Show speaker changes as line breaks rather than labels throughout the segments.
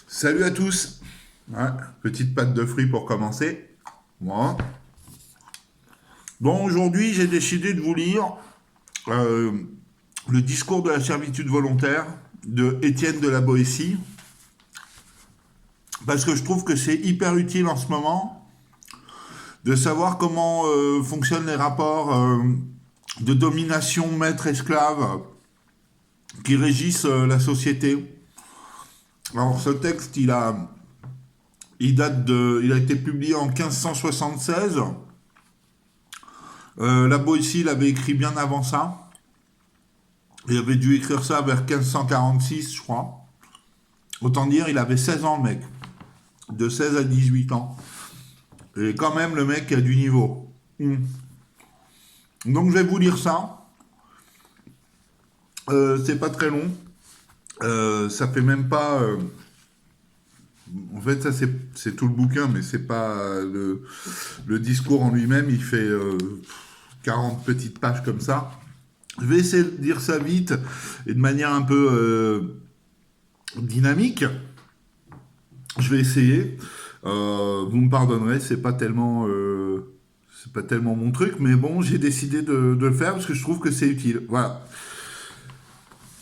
Salut à tous. Ouais, petite pâte de fruits pour commencer. Moi. Bon, aujourd'hui, j'ai décidé de vous lire euh, le discours de la servitude volontaire de Étienne de la Boétie, parce que je trouve que c'est hyper utile en ce moment de savoir comment fonctionnent les rapports de domination maître-esclave qui régissent la société. Alors, ce texte, il a été publié en 1576. La Boétie l'avait écrit bien avant ça. Il avait dû écrire ça vers 1546, je crois. Autant dire, il avait 16 ans, le mec. De 16 à 18 ans. Et quand même, le mec a du niveau. Donc, je vais vous lire ça. C'est pas très long. Ça fait même pas. En fait, ça, c'est tout le bouquin, mais c'est pas le discours en lui-même. Il fait 40 petites pages comme ça. Je vais essayer de dire ça vite et de manière un peu dynamique. Je vais essayer. Vous me pardonnerez, c'est pas tellement mon truc, mais bon, j'ai décidé de le faire parce que je trouve que c'est utile. Voilà.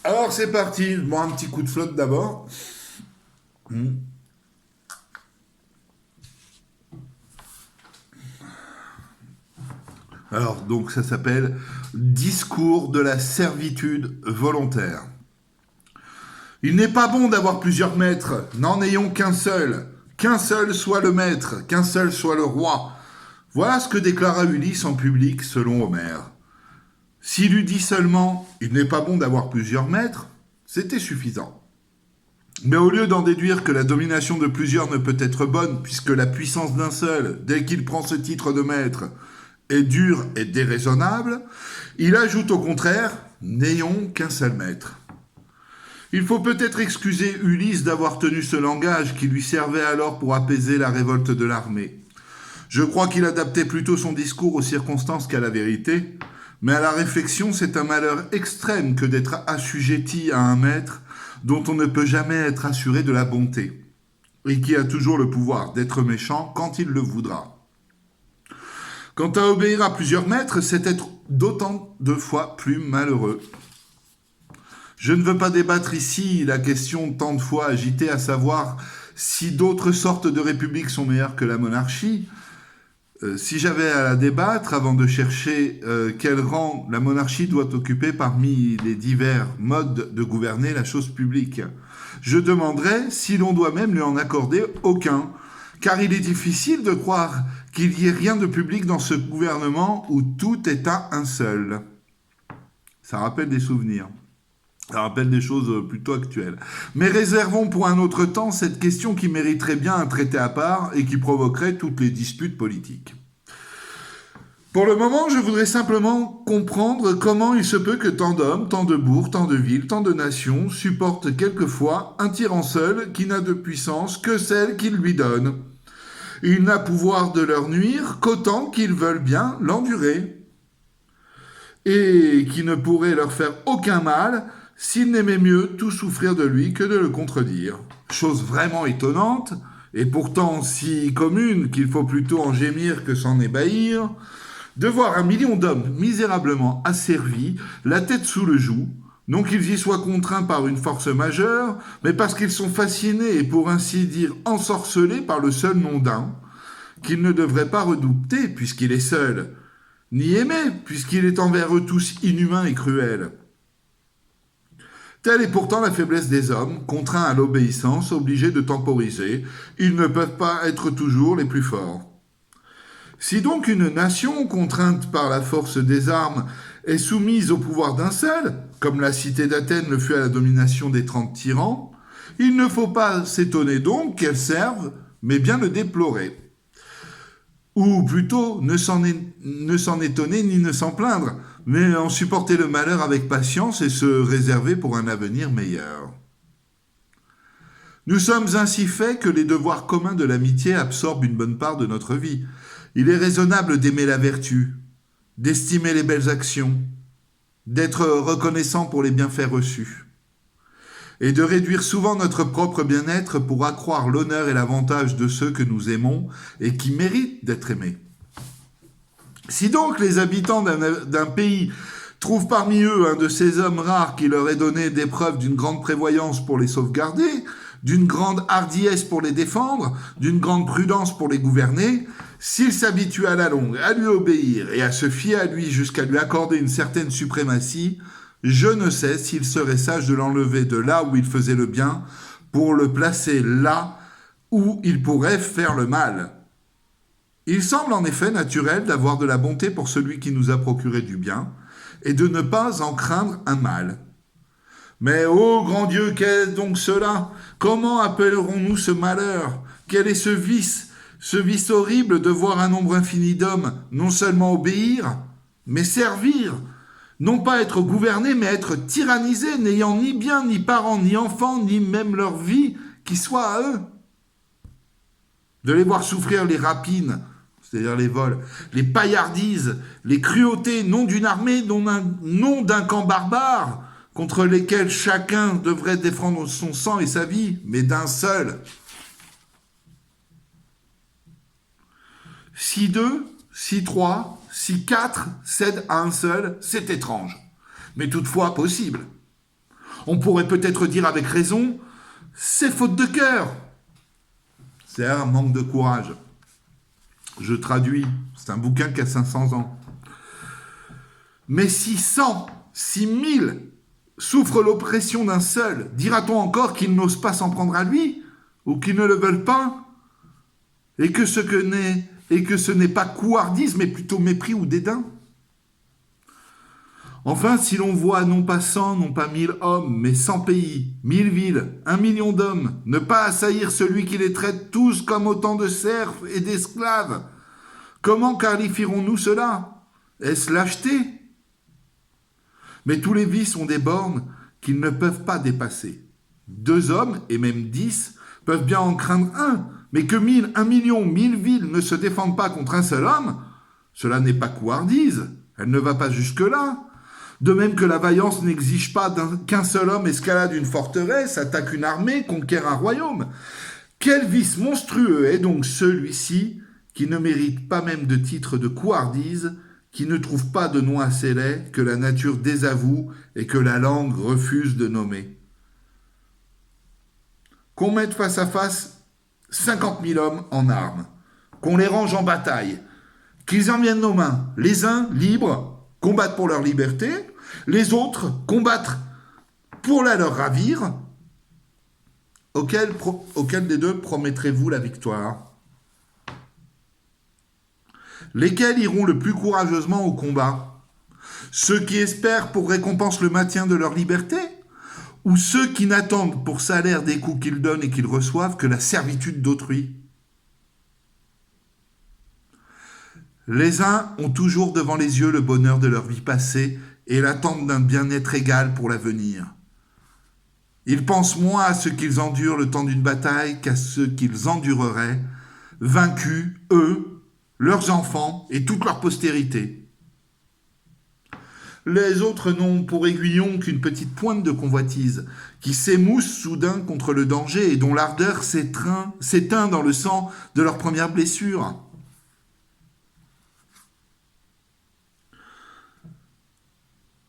Alors c'est parti. Je bois un petit coup de flotte d'abord. Alors donc ça s'appelle Discours de la servitude volontaire. Il n'est pas bon d'avoir plusieurs maîtres, n'en ayons qu'un seul soit le maître, qu'un seul soit le roi. Voilà ce que déclara Ulysse en public selon Homère. S'il eût dit seulement « il n'est pas bon d'avoir plusieurs maîtres », c'était suffisant. Mais au lieu d'en déduire que la domination de plusieurs ne peut être bonne, puisque la puissance d'un seul, dès qu'il prend ce titre de maître, est dure et déraisonnable, il ajoute au contraire « n'ayons qu'un seul maître ». Il faut peut-être excuser Ulysse d'avoir tenu ce langage qui lui servait alors pour apaiser la révolte de l'armée. Je crois qu'il adaptait plutôt son discours aux circonstances qu'à la vérité, mais à la réflexion, c'est un malheur extrême que d'être assujetti à un maître dont on ne peut jamais être assuré de la bonté, et qui a toujours le pouvoir d'être méchant quand il le voudra. Quant à obéir à plusieurs maîtres, c'est être d'autant de fois plus malheureux. Je ne veux pas débattre ici la question tant de fois agitée, à savoir si d'autres sortes de républiques sont meilleures que la monarchie. Si j'avais à la débattre avant de chercher quel rang la monarchie doit occuper parmi les divers modes de gouverner la chose publique, je demanderais si l'on doit même lui en accorder aucun, car il est difficile de croire qu'il y ait rien de public dans ce gouvernement où tout est à un seul. Ça rappelle des souvenirs. Ça rappelle des choses plutôt actuelles. Mais réservons pour un autre temps cette question qui mériterait bien un traité à part et qui provoquerait toutes les disputes politiques. Pour le moment, je voudrais simplement comprendre comment il se peut que tant d'hommes, tant de bourgs, tant de villes, tant de nations supportent quelquefois un tyran seul qui n'a de puissance que celle qu'il lui donne. Il n'a pouvoir de leur nuire qu'autant qu'ils veulent bien l'endurer, et qui ne pourrait leur faire aucun mal s'il n'aimait mieux tout souffrir de lui que de le contredire. Chose vraiment étonnante, et pourtant si commune qu'il faut plutôt en gémir que s'en ébahir, de voir 1 million d'hommes misérablement asservis, la tête sous le joug, non qu'ils y soient contraints par une force majeure, mais parce qu'ils sont fascinés et pour ainsi dire ensorcelés par le seul nom d'un, qu'ils ne devraient pas redouter puisqu'il est seul, ni aimer puisqu'il est envers eux tous inhumain et cruel. Telle est pourtant la faiblesse des hommes, contraints à l'obéissance, obligés de temporiser. Ils ne peuvent pas être toujours les plus forts. Si donc une nation, contrainte par la force des armes, est soumise au pouvoir d'un seul, comme la cité d'Athènes le fut à la domination des 30 tyrans, il ne faut pas s'étonner donc qu'elle serve, mais bien le déplorer. Ou plutôt, ne s'en étonner ni ne s'en plaindre, mais en supporter le malheur avec patience et se réserver pour un avenir meilleur. Nous sommes ainsi faits que les devoirs communs de l'amitié absorbent une bonne part de notre vie. Il est raisonnable d'aimer la vertu, d'estimer les belles actions, d'être reconnaissant pour les bienfaits reçus. et de réduire souvent notre propre bien-être pour accroître l'honneur et l'avantage de ceux que nous aimons et qui méritent d'être aimés. Si donc les habitants d'un pays trouvent parmi eux un de ces hommes rares qui leur ait donné des preuves d'une grande prévoyance pour les sauvegarder, d'une grande hardiesse pour les défendre, d'une grande prudence pour les gouverner, s'ils s'habituent à la longue à lui obéir et à se fier à lui jusqu'à lui accorder une certaine suprématie, je ne sais s'il serait sage de l'enlever de là où il faisait le bien pour le placer là où il pourrait faire le mal. Il semble en effet naturel d'avoir de la bonté pour celui qui nous a procuré du bien, et de ne pas en craindre un mal. Mais, ô grand Dieu, qu'est donc cela? Comment appellerons-nous ce malheur? Quel est ce vice horrible de voir un nombre infini d'hommes non seulement obéir, mais servir, non pas être gouvernés, mais être tyrannisés, n'ayant ni bien, ni parents, ni enfants, ni même leur vie qui soit à eux. De les voir souffrir les rapines, c'est-à-dire les vols, les paillardises, les cruautés, non d'une armée, non d'un camp barbare, contre lesquels chacun devrait défendre son sang et sa vie, mais d'un seul. Si deux, si trois, si quatre cèdent à un seul, c'est étrange, mais toutefois possible. On pourrait peut-être dire avec raison, c'est faute de cœur. C'est un manque de courage. Je traduis, c'est un bouquin qui a 500 ans. Mais si 100, si 1000 souffrent l'oppression d'un seul, dira-t-on encore qu'ils n'osent pas s'en prendre à lui, ou qu'ils ne le veulent pas, et que ce n'est pas couardise, mais plutôt mépris ou dédain? Enfin, si l'on voit non pas 100, non pas 1000 hommes, mais 100 pays, 1000 villes, 1 million d'hommes, ne pas assaillir celui qui les traite tous comme autant de serfs et d'esclaves, comment qualifierons-nous cela? Est-ce lâcheté? Mais tous les vices ont des bornes qu'ils ne peuvent pas dépasser. 2 hommes, et même 10, peuvent bien en craindre un, mais que 1000, 1 million, 1000 villes ne se défendent pas contre un seul homme, cela n'est pas couardise, elle ne va pas jusque-là. De même que la vaillance n'exige pas qu'un seul homme escalade une forteresse, attaque une armée, conquiert un royaume. Quel vice monstrueux est donc celui-ci qui ne mérite pas même de titre de couardise, qui ne trouve pas de nom assez laid, que la nature désavoue et que la langue refuse de nommer. Qu'on mette face à face 50 000 hommes en armes, qu'on les range en bataille, qu'ils en viennent nos mains, les uns libres, combattent pour leur liberté, les autres combattent pour la leur ravir. Auquel des deux promettrez-vous la victoire? Lesquels iront le plus courageusement au combat? Ceux qui espèrent pour récompense le maintien de leur liberté? Ou ceux qui n'attendent pour salaire des coups qu'ils donnent et qu'ils reçoivent que la servitude d'autrui? Les uns ont toujours devant les yeux le bonheur de leur vie passée et l'attente d'un bien-être égal pour l'avenir. Ils pensent moins à ce qu'ils endurent le temps d'une bataille qu'à ce qu'ils endureraient, vaincus, eux, leurs enfants et toute leur postérité. Les autres n'ont pour aiguillon qu'une petite pointe de convoitise, qui s'émousse soudain contre le danger et dont l'ardeur s'éteint dans le sang de leur première blessure.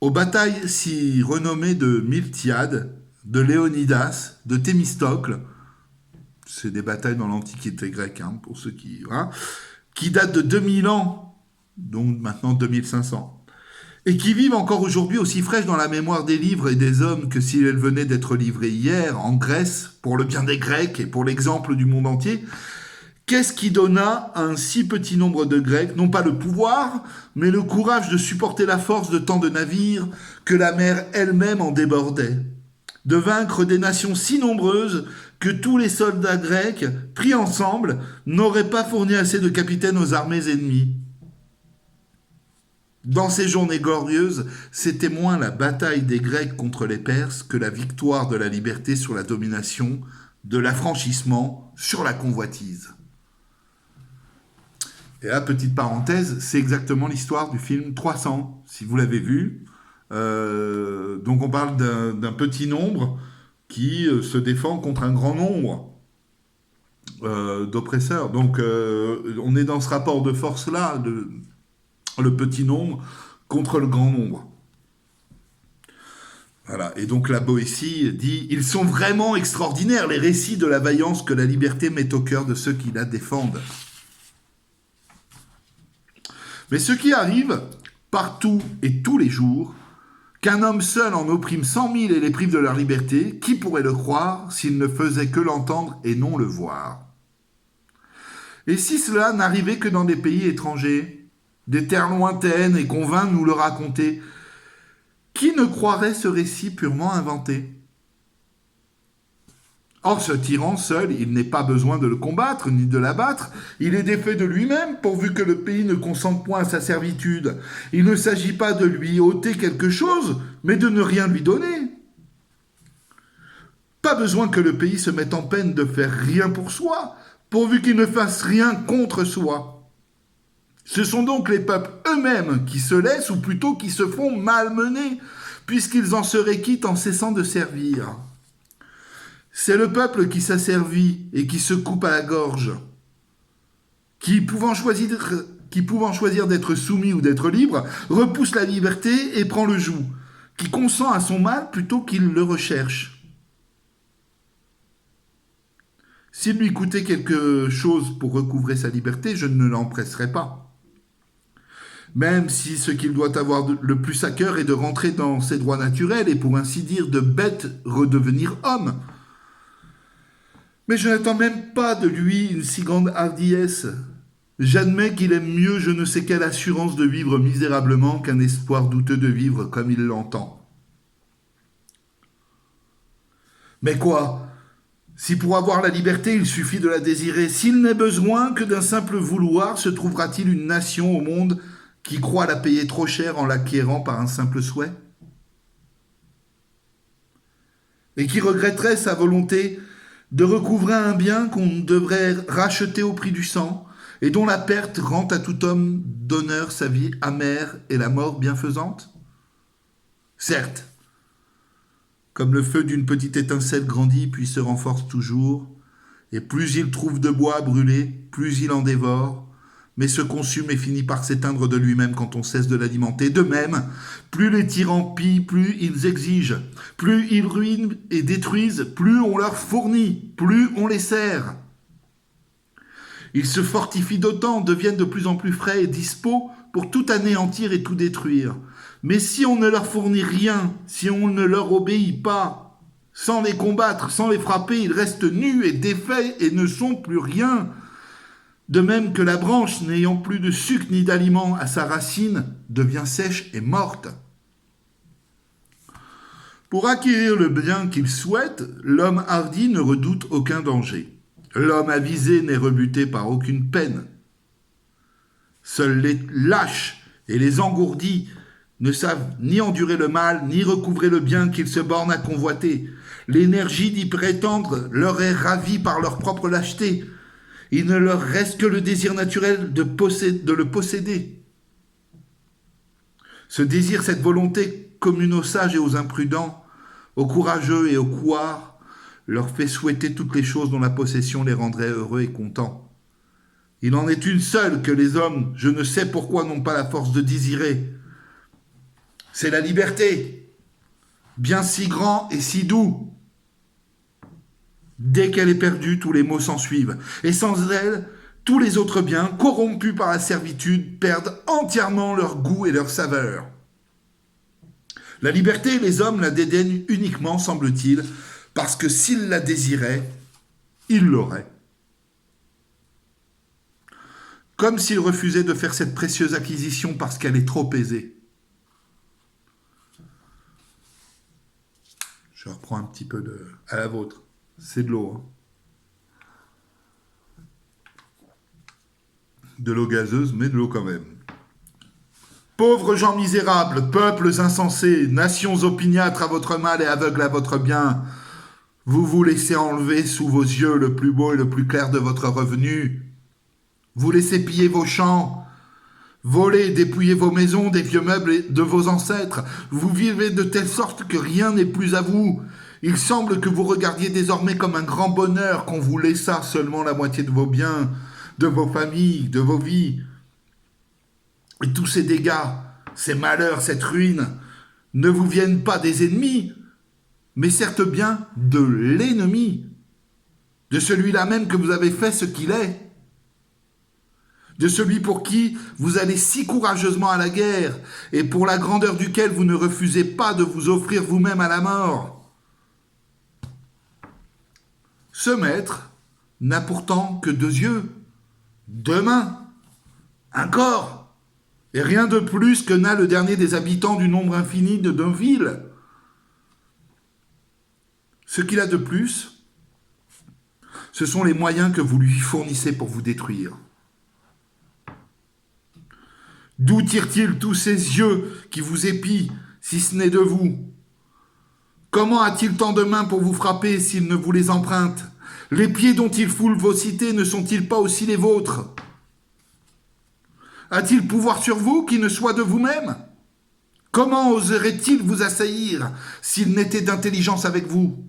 Aux batailles si renommées de Miltiade, de Léonidas, de Thémistocle, c'est des batailles dans l'Antiquité grecque, pour ceux qui datent de 2000 ans, donc maintenant 2500, et qui vivent encore aujourd'hui aussi fraîches dans la mémoire des livres et des hommes que si elles venaient d'être livrées hier en Grèce, pour le bien des Grecs et pour l'exemple du monde entier. Qu'est-ce qui donna à un si petit nombre de Grecs, non pas le pouvoir, mais le courage de supporter la force de tant de navires que la mer elle-même en débordait, de vaincre des nations si nombreuses que tous les soldats grecs, pris ensemble, n'auraient pas fourni assez de capitaines aux armées ennemies? Dans ces journées glorieuses, c'était moins la bataille des Grecs contre les Perses que la victoire de la liberté sur la domination, de l'affranchissement sur la convoitise. Et là, petite parenthèse, c'est exactement l'histoire du film 300, si vous l'avez vu. Donc on parle d'un petit nombre qui se défend contre un grand nombre d'oppresseurs. Donc on est dans ce rapport de force-là, le petit nombre contre le grand nombre. Voilà. Et donc la Boétie dit « Ils sont vraiment extraordinaires, les récits de la vaillance que la liberté met au cœur de ceux qui la défendent. » Mais ce qui arrive, partout et tous les jours, qu'un homme seul en opprime 100 000 et les prive de leur liberté, qui pourrait le croire s'il ne faisait que l'entendre et non le voir? Et si cela n'arrivait que dans des pays étrangers, des terres lointaines, et qu'on vint nous le raconter, qui ne croirait ce récit purement inventé? Or, ce tyran seul, il n'est pas besoin de le combattre, ni de l'abattre, il est défait de lui-même, pourvu que le pays ne consente point à sa servitude. Il ne s'agit pas de lui ôter quelque chose, mais de ne rien lui donner. Pas besoin que le pays se mette en peine de faire rien pour soi, pourvu qu'il ne fasse rien contre soi. Ce sont donc les peuples eux-mêmes qui se laissent, ou plutôt qui se font malmener, puisqu'ils en seraient quittes en cessant de servir. C'est le peuple qui s'asservit et qui se coupe à la gorge, qui, pouvant choisir d'être soumis ou d'être libre, repousse la liberté et prend le joug, qui consent à son mal plutôt qu'il le recherche. S'il lui coûtait quelque chose pour recouvrer sa liberté, je ne l'empresserais pas. Même si ce qu'il doit avoir le plus à cœur est de rentrer dans ses droits naturels et pour ainsi dire de bête redevenir homme. Mais je n'attends même pas de lui une si grande hardiesse. J'admets qu'il aime mieux je ne sais quelle assurance de vivre misérablement qu'un espoir douteux de vivre comme il l'entend. Mais quoi? Si pour avoir la liberté il suffit de la désirer, s'il n'est besoin que d'un simple vouloir, se trouvera-t-il une nation au monde qui croit la payer trop cher en l'acquérant par un simple souhait? Et qui regretterait sa volonté de recouvrer un bien qu'on devrait racheter au prix du sang, et dont la perte rend à tout homme d'honneur sa vie amère et la mort bienfaisante? Certes, comme le feu d'une petite étincelle grandit puis se renforce toujours, et plus il trouve de bois à brûler, plus il en dévore, mais se consume et finit par s'éteindre de lui-même quand on cesse de l'alimenter. De même, plus les tyrans pillent, plus ils exigent, plus ils ruinent et détruisent, plus on leur fournit, plus on les sert. Ils se fortifient d'autant, deviennent de plus en plus frais et dispos pour tout anéantir et tout détruire. Mais si on ne leur fournit rien, si on ne leur obéit pas, sans les combattre, sans les frapper, ils restent nus et défaits et ne sont plus rien. De même que la branche, n'ayant plus de sucre ni d'aliment à sa racine, devient sèche et morte. Pour acquérir le bien qu'il souhaite, l'homme hardi ne redoute aucun danger. L'homme avisé n'est rebuté par aucune peine. Seuls les lâches et les engourdis ne savent ni endurer le mal, ni recouvrer le bien qu'ils se bornent à convoiter. L'énergie d'y prétendre leur est ravie par leur propre lâcheté. Il ne leur reste que le désir naturel de le posséder. Ce désir, cette volonté commune aux sages et aux imprudents, aux courageux et aux couards, leur fait souhaiter toutes les choses dont la possession les rendrait heureux et contents. Il en est une seule que les hommes, je ne sais pourquoi, n'ont pas la force de désirer. C'est la liberté, bien si grand et si doux. Dès qu'elle est perdue, tous les maux s'ensuivent. Et sans elle, tous les autres biens, corrompus par la servitude, perdent entièrement leur goût et leur saveur. La liberté, les hommes la dédaignent uniquement, semble-t-il, parce que s'ils la désiraient, ils l'auraient. Comme s'ils refusaient de faire cette précieuse acquisition parce qu'elle est trop aisée. Je reprends un petit peu à la vôtre. C'est de l'eau. De l'eau gazeuse, mais de l'eau quand même. Pauvres gens misérables, peuples insensés, nations opiniâtres à votre mal et aveugles à votre bien, vous vous laissez enlever sous vos yeux le plus beau et le plus clair de votre revenu. Vous laissez piller vos champs, voler, dépouiller vos maisons des vieux meubles de vos ancêtres. Vous vivez de telle sorte que rien n'est plus à vous. Il semble que vous regardiez désormais comme un grand bonheur qu'on vous laissa seulement la moitié de vos biens, de vos familles, de vos vies. Et tous ces dégâts, ces malheurs, cette ruine, ne vous viennent pas des ennemis, mais certes bien de l'ennemi, de celui-là même que vous avez fait ce qu'il est, de celui pour qui vous allez si courageusement à la guerre, et pour la grandeur duquel vous ne refusez pas de vous offrir vous-même à la mort. Ce maître n'a pourtant que 2 yeux, 2 mains, un corps, et rien de plus que n'a le dernier des habitants du nombre infini d'une ville. Ce qu'il a de plus, ce sont les moyens que vous lui fournissez pour vous détruire. D'où tire-t-il tous ces yeux qui vous épient, si ce n'est de vous? Comment a-t-il tant de mains pour vous frapper s'il ne vous les emprunte? Les pieds dont il foule vos cités ne sont-ils pas aussi les vôtres? A-t-il pouvoir sur vous qui ne soit de vous-même? Comment oserait-il vous assaillir s'il n'était d'intelligence avec vous?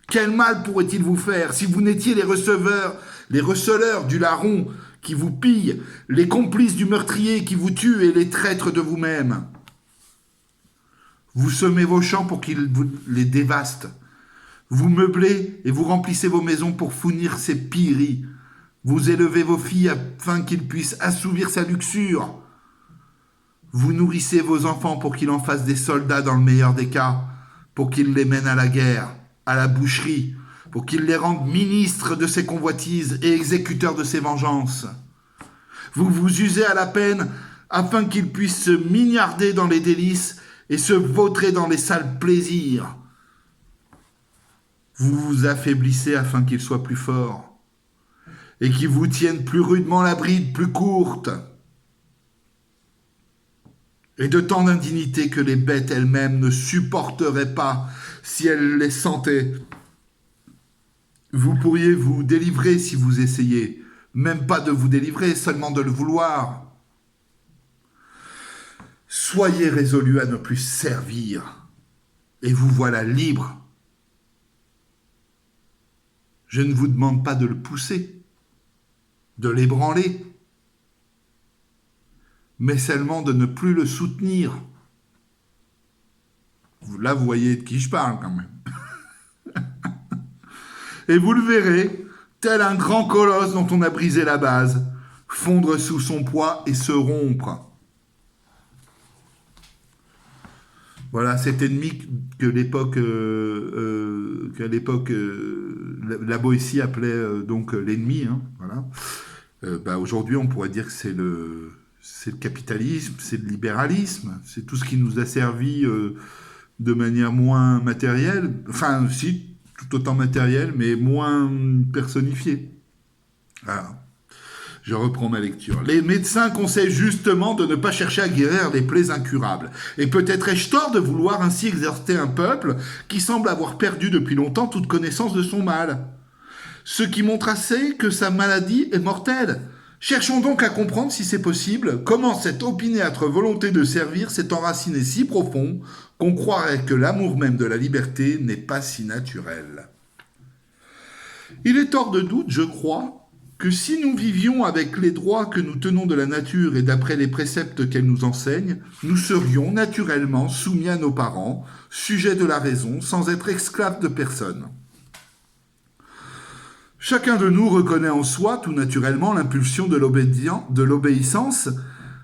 Quel mal pourrait-il vous faire si vous n'étiez les receleurs du larron qui vous pille, les complices du meurtrier qui vous tue et les traîtres de vous-même? Vous semez vos champs pour qu'ils les dévastent. Vous meublez et vous remplissez vos maisons pour fournir ses pilleries. Vous élevez vos filles afin qu'ils puissent assouvir sa luxure. Vous nourrissez vos enfants pour qu'ils en fassent des soldats dans le meilleur des cas, pour qu'ils les mènent à la guerre, à la boucherie, pour qu'ils les rendent ministres de ses convoitises et exécuteurs de ses vengeances. Vous vous usez à la peine afin qu'ils puissent se mignarder dans les délices et se vautrer dans les sales plaisirs. Vous vous affaiblissez afin qu'ils soient plus forts et qu'ils vous tiennent plus rudement la bride, plus courte. Et de tant d'indignité que les bêtes elles-mêmes ne supporteraient pas si elles les sentaient. Vous pourriez vous délivrer si vous essayez, même pas de vous délivrer, seulement de le vouloir. Soyez résolus à ne plus servir, et vous voilà libre. Je ne vous demande pas de le pousser, de l'ébranler, mais seulement de ne plus le soutenir. Là, vous voyez de qui je parle quand même. Et vous le verrez, tel un grand colosse dont on a brisé la base, fondre sous son poids et se rompre. Voilà, cet ennemi qu'à l'époque la Boétie appelait donc l'ennemi. Hein, voilà. Aujourd'hui, on pourrait dire que c'est le capitalisme, c'est le libéralisme, c'est tout ce qui nous a servi de manière moins matérielle, enfin si, tout autant matérielle, mais moins personnifiée. Voilà. Je reprends ma lecture. Les médecins conseillent justement de ne pas chercher à guérir les plaies incurables. Et peut-être ai-je tort de vouloir ainsi exhorter un peuple qui semble avoir perdu depuis longtemps toute connaissance de son mal. Ce qui montre assez que sa maladie est mortelle. Cherchons donc à comprendre, si c'est possible, comment cette opiniâtre volonté de servir s'est enracinée si profond qu'on croirait que l'amour même de la liberté n'est pas si naturel. Il est hors de doute, je crois, que si nous vivions avec les droits que nous tenons de la nature et d'après les préceptes qu'elle nous enseigne, nous serions naturellement soumis à nos parents, sujets de la raison, sans être esclaves de personne. Chacun de nous reconnaît en soi, tout naturellement, l'impulsion de l'obéissance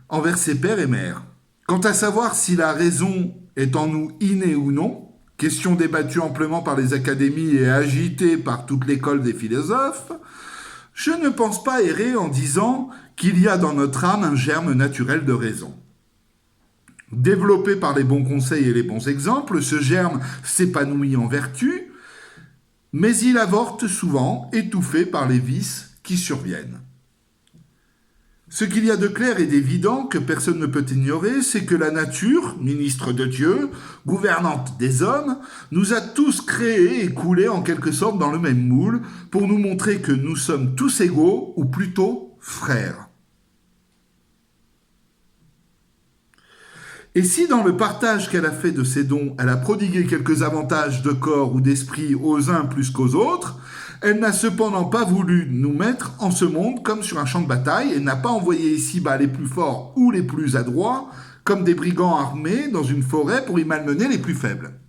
envers ses pères et mères. Quant à savoir si la raison est en nous innée ou non, question débattue amplement par les académies et agitée par toute l'école des philosophes, je ne pense pas errer en disant qu'il y a dans notre âme un germe naturel de raison. Développé par les bons conseils et les bons exemples, ce germe s'épanouit en vertu, mais il avorte souvent, étouffé par les vices qui surviennent. Ce qu'il y a de clair et d'évident que personne ne peut ignorer, c'est que la nature, ministre de Dieu, gouvernante des hommes, nous a tous créés et coulés en quelque sorte dans le même moule pour nous montrer que nous sommes tous égaux, ou plutôt frères. Et si dans le partage qu'elle a fait de ses dons, elle a prodigué quelques avantages de corps ou d'esprit aux uns plus qu'aux autres, elle n'a cependant pas voulu nous mettre en ce monde comme sur un champ de bataille et n'a pas envoyé ici-bas les plus forts ou les plus adroits comme des brigands armés dans une forêt pour y malmener les plus faibles.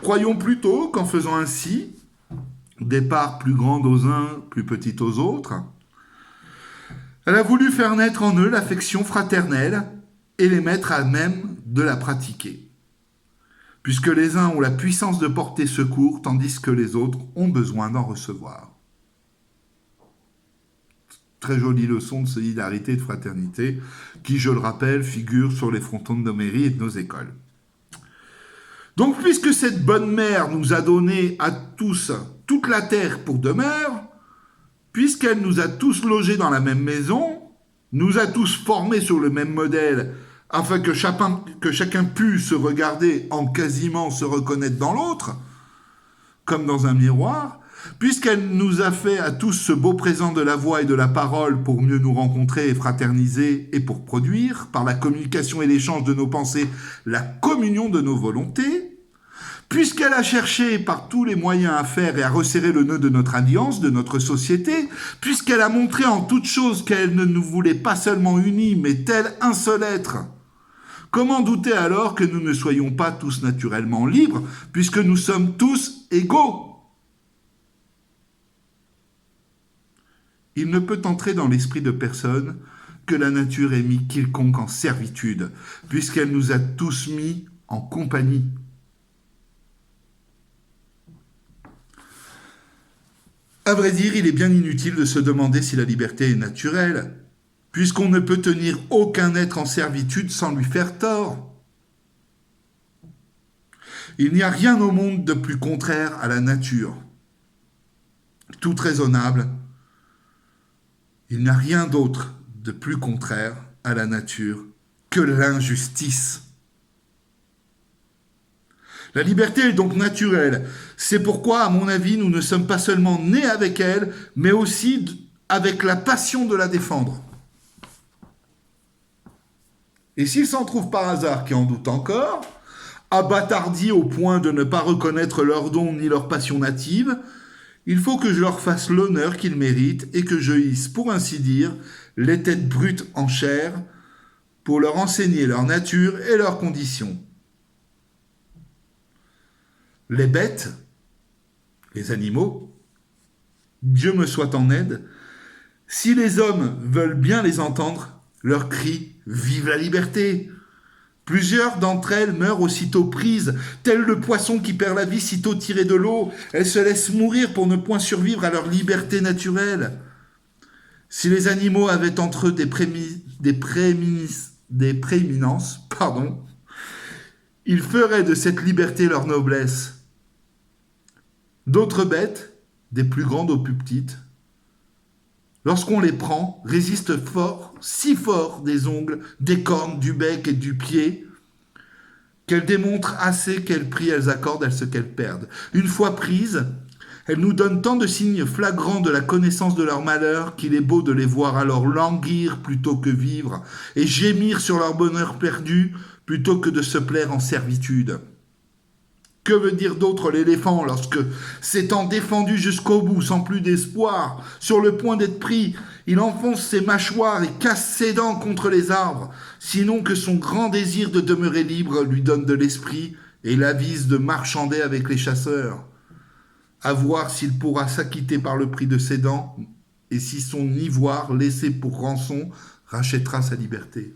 Croyons plutôt qu'en faisant ainsi, des parts plus grandes aux uns, plus petites aux autres, elle a voulu faire naître en eux l'affection fraternelle et les mettre à même de la pratiquer. Puisque les uns ont la puissance de porter secours, tandis que les autres ont besoin d'en recevoir. Très jolie leçon de solidarité et de fraternité, qui, je le rappelle, figure sur les frontons de nos mairies et de nos écoles. Donc, puisque cette bonne mère nous a donné à tous toute la terre pour demeure, puisqu'elle nous a tous logés dans la même maison, nous a tous formés sur le même modèle, afin que chacun puisse se regarder en quasiment se reconnaître dans l'autre, comme dans un miroir, puisqu'elle nous a fait à tous ce beau présent de la voix et de la parole pour mieux nous rencontrer et fraterniser et pour produire, par la communication et l'échange de nos pensées, la communion de nos volontés, puisqu'elle a cherché par tous les moyens à faire et à resserrer le nœud de notre alliance, de notre société, puisqu'elle a montré en toute chose qu'elle ne nous voulait pas seulement unis, mais tel un seul être. Comment douter alors que nous ne soyons pas tous naturellement libres, puisque nous sommes tous égaux ? Il ne peut entrer dans l'esprit de personne que la nature ait mis quiconque en servitude, puisqu'elle nous a tous mis en compagnie. À vrai dire, il est bien inutile de se demander si la liberté est naturelle, puisqu'on ne peut tenir aucun être en servitude sans lui faire tort. Il n'y a rien au monde de plus contraire à la nature. Tout raisonnable, il n'y a rien d'autre de plus contraire à la nature que l'injustice. La liberté est donc naturelle. C'est pourquoi, à mon avis, nous ne sommes pas seulement nés avec elle, mais aussi avec la passion de la défendre. Et s'il s'en trouve par hasard qui en doutent encore, abâtardis au point de ne pas reconnaître leurs dons ni leur passion native, il faut que je leur fasse l'honneur qu'ils méritent et que je hisse, pour ainsi dire, les têtes brutes en chair pour leur enseigner leur nature et leurs conditions. Les bêtes, les animaux, Dieu me soit en aide, si les hommes veulent bien les entendre, leur cri « Vive la liberté !» Plusieurs d'entre elles meurent aussitôt prises, tel le poisson qui perd la vie sitôt tiré de l'eau. Elles se laissent mourir pour ne point survivre à leur liberté naturelle. Si les animaux avaient entre eux des prééminences, ils feraient de cette liberté leur noblesse. D'autres bêtes, des plus grandes aux plus petites, lorsqu'on les prend, résistent fort, si fort des ongles, des cornes, du bec et du pied, qu'elles démontrent assez quel prix elles accordent à ce qu'elles perdent. Une fois prises, elles nous donnent tant de signes flagrants de la connaissance de leur malheur qu'il est beau de les voir alors languir plutôt que vivre et gémir sur leur bonheur perdu plutôt que de se plaire en servitude. Que veut dire d'autre l'éléphant lorsque, s'étant défendu jusqu'au bout sans plus d'espoir, sur le point d'être pris, il enfonce ses mâchoires et casse ses dents contre les arbres, sinon que son grand désir de demeurer libre lui donne de l'esprit et l'avise de marchander avec les chasseurs, à voir s'il pourra s'acquitter par le prix de ses dents et si son ivoire laissé pour rançon rachètera sa liberté.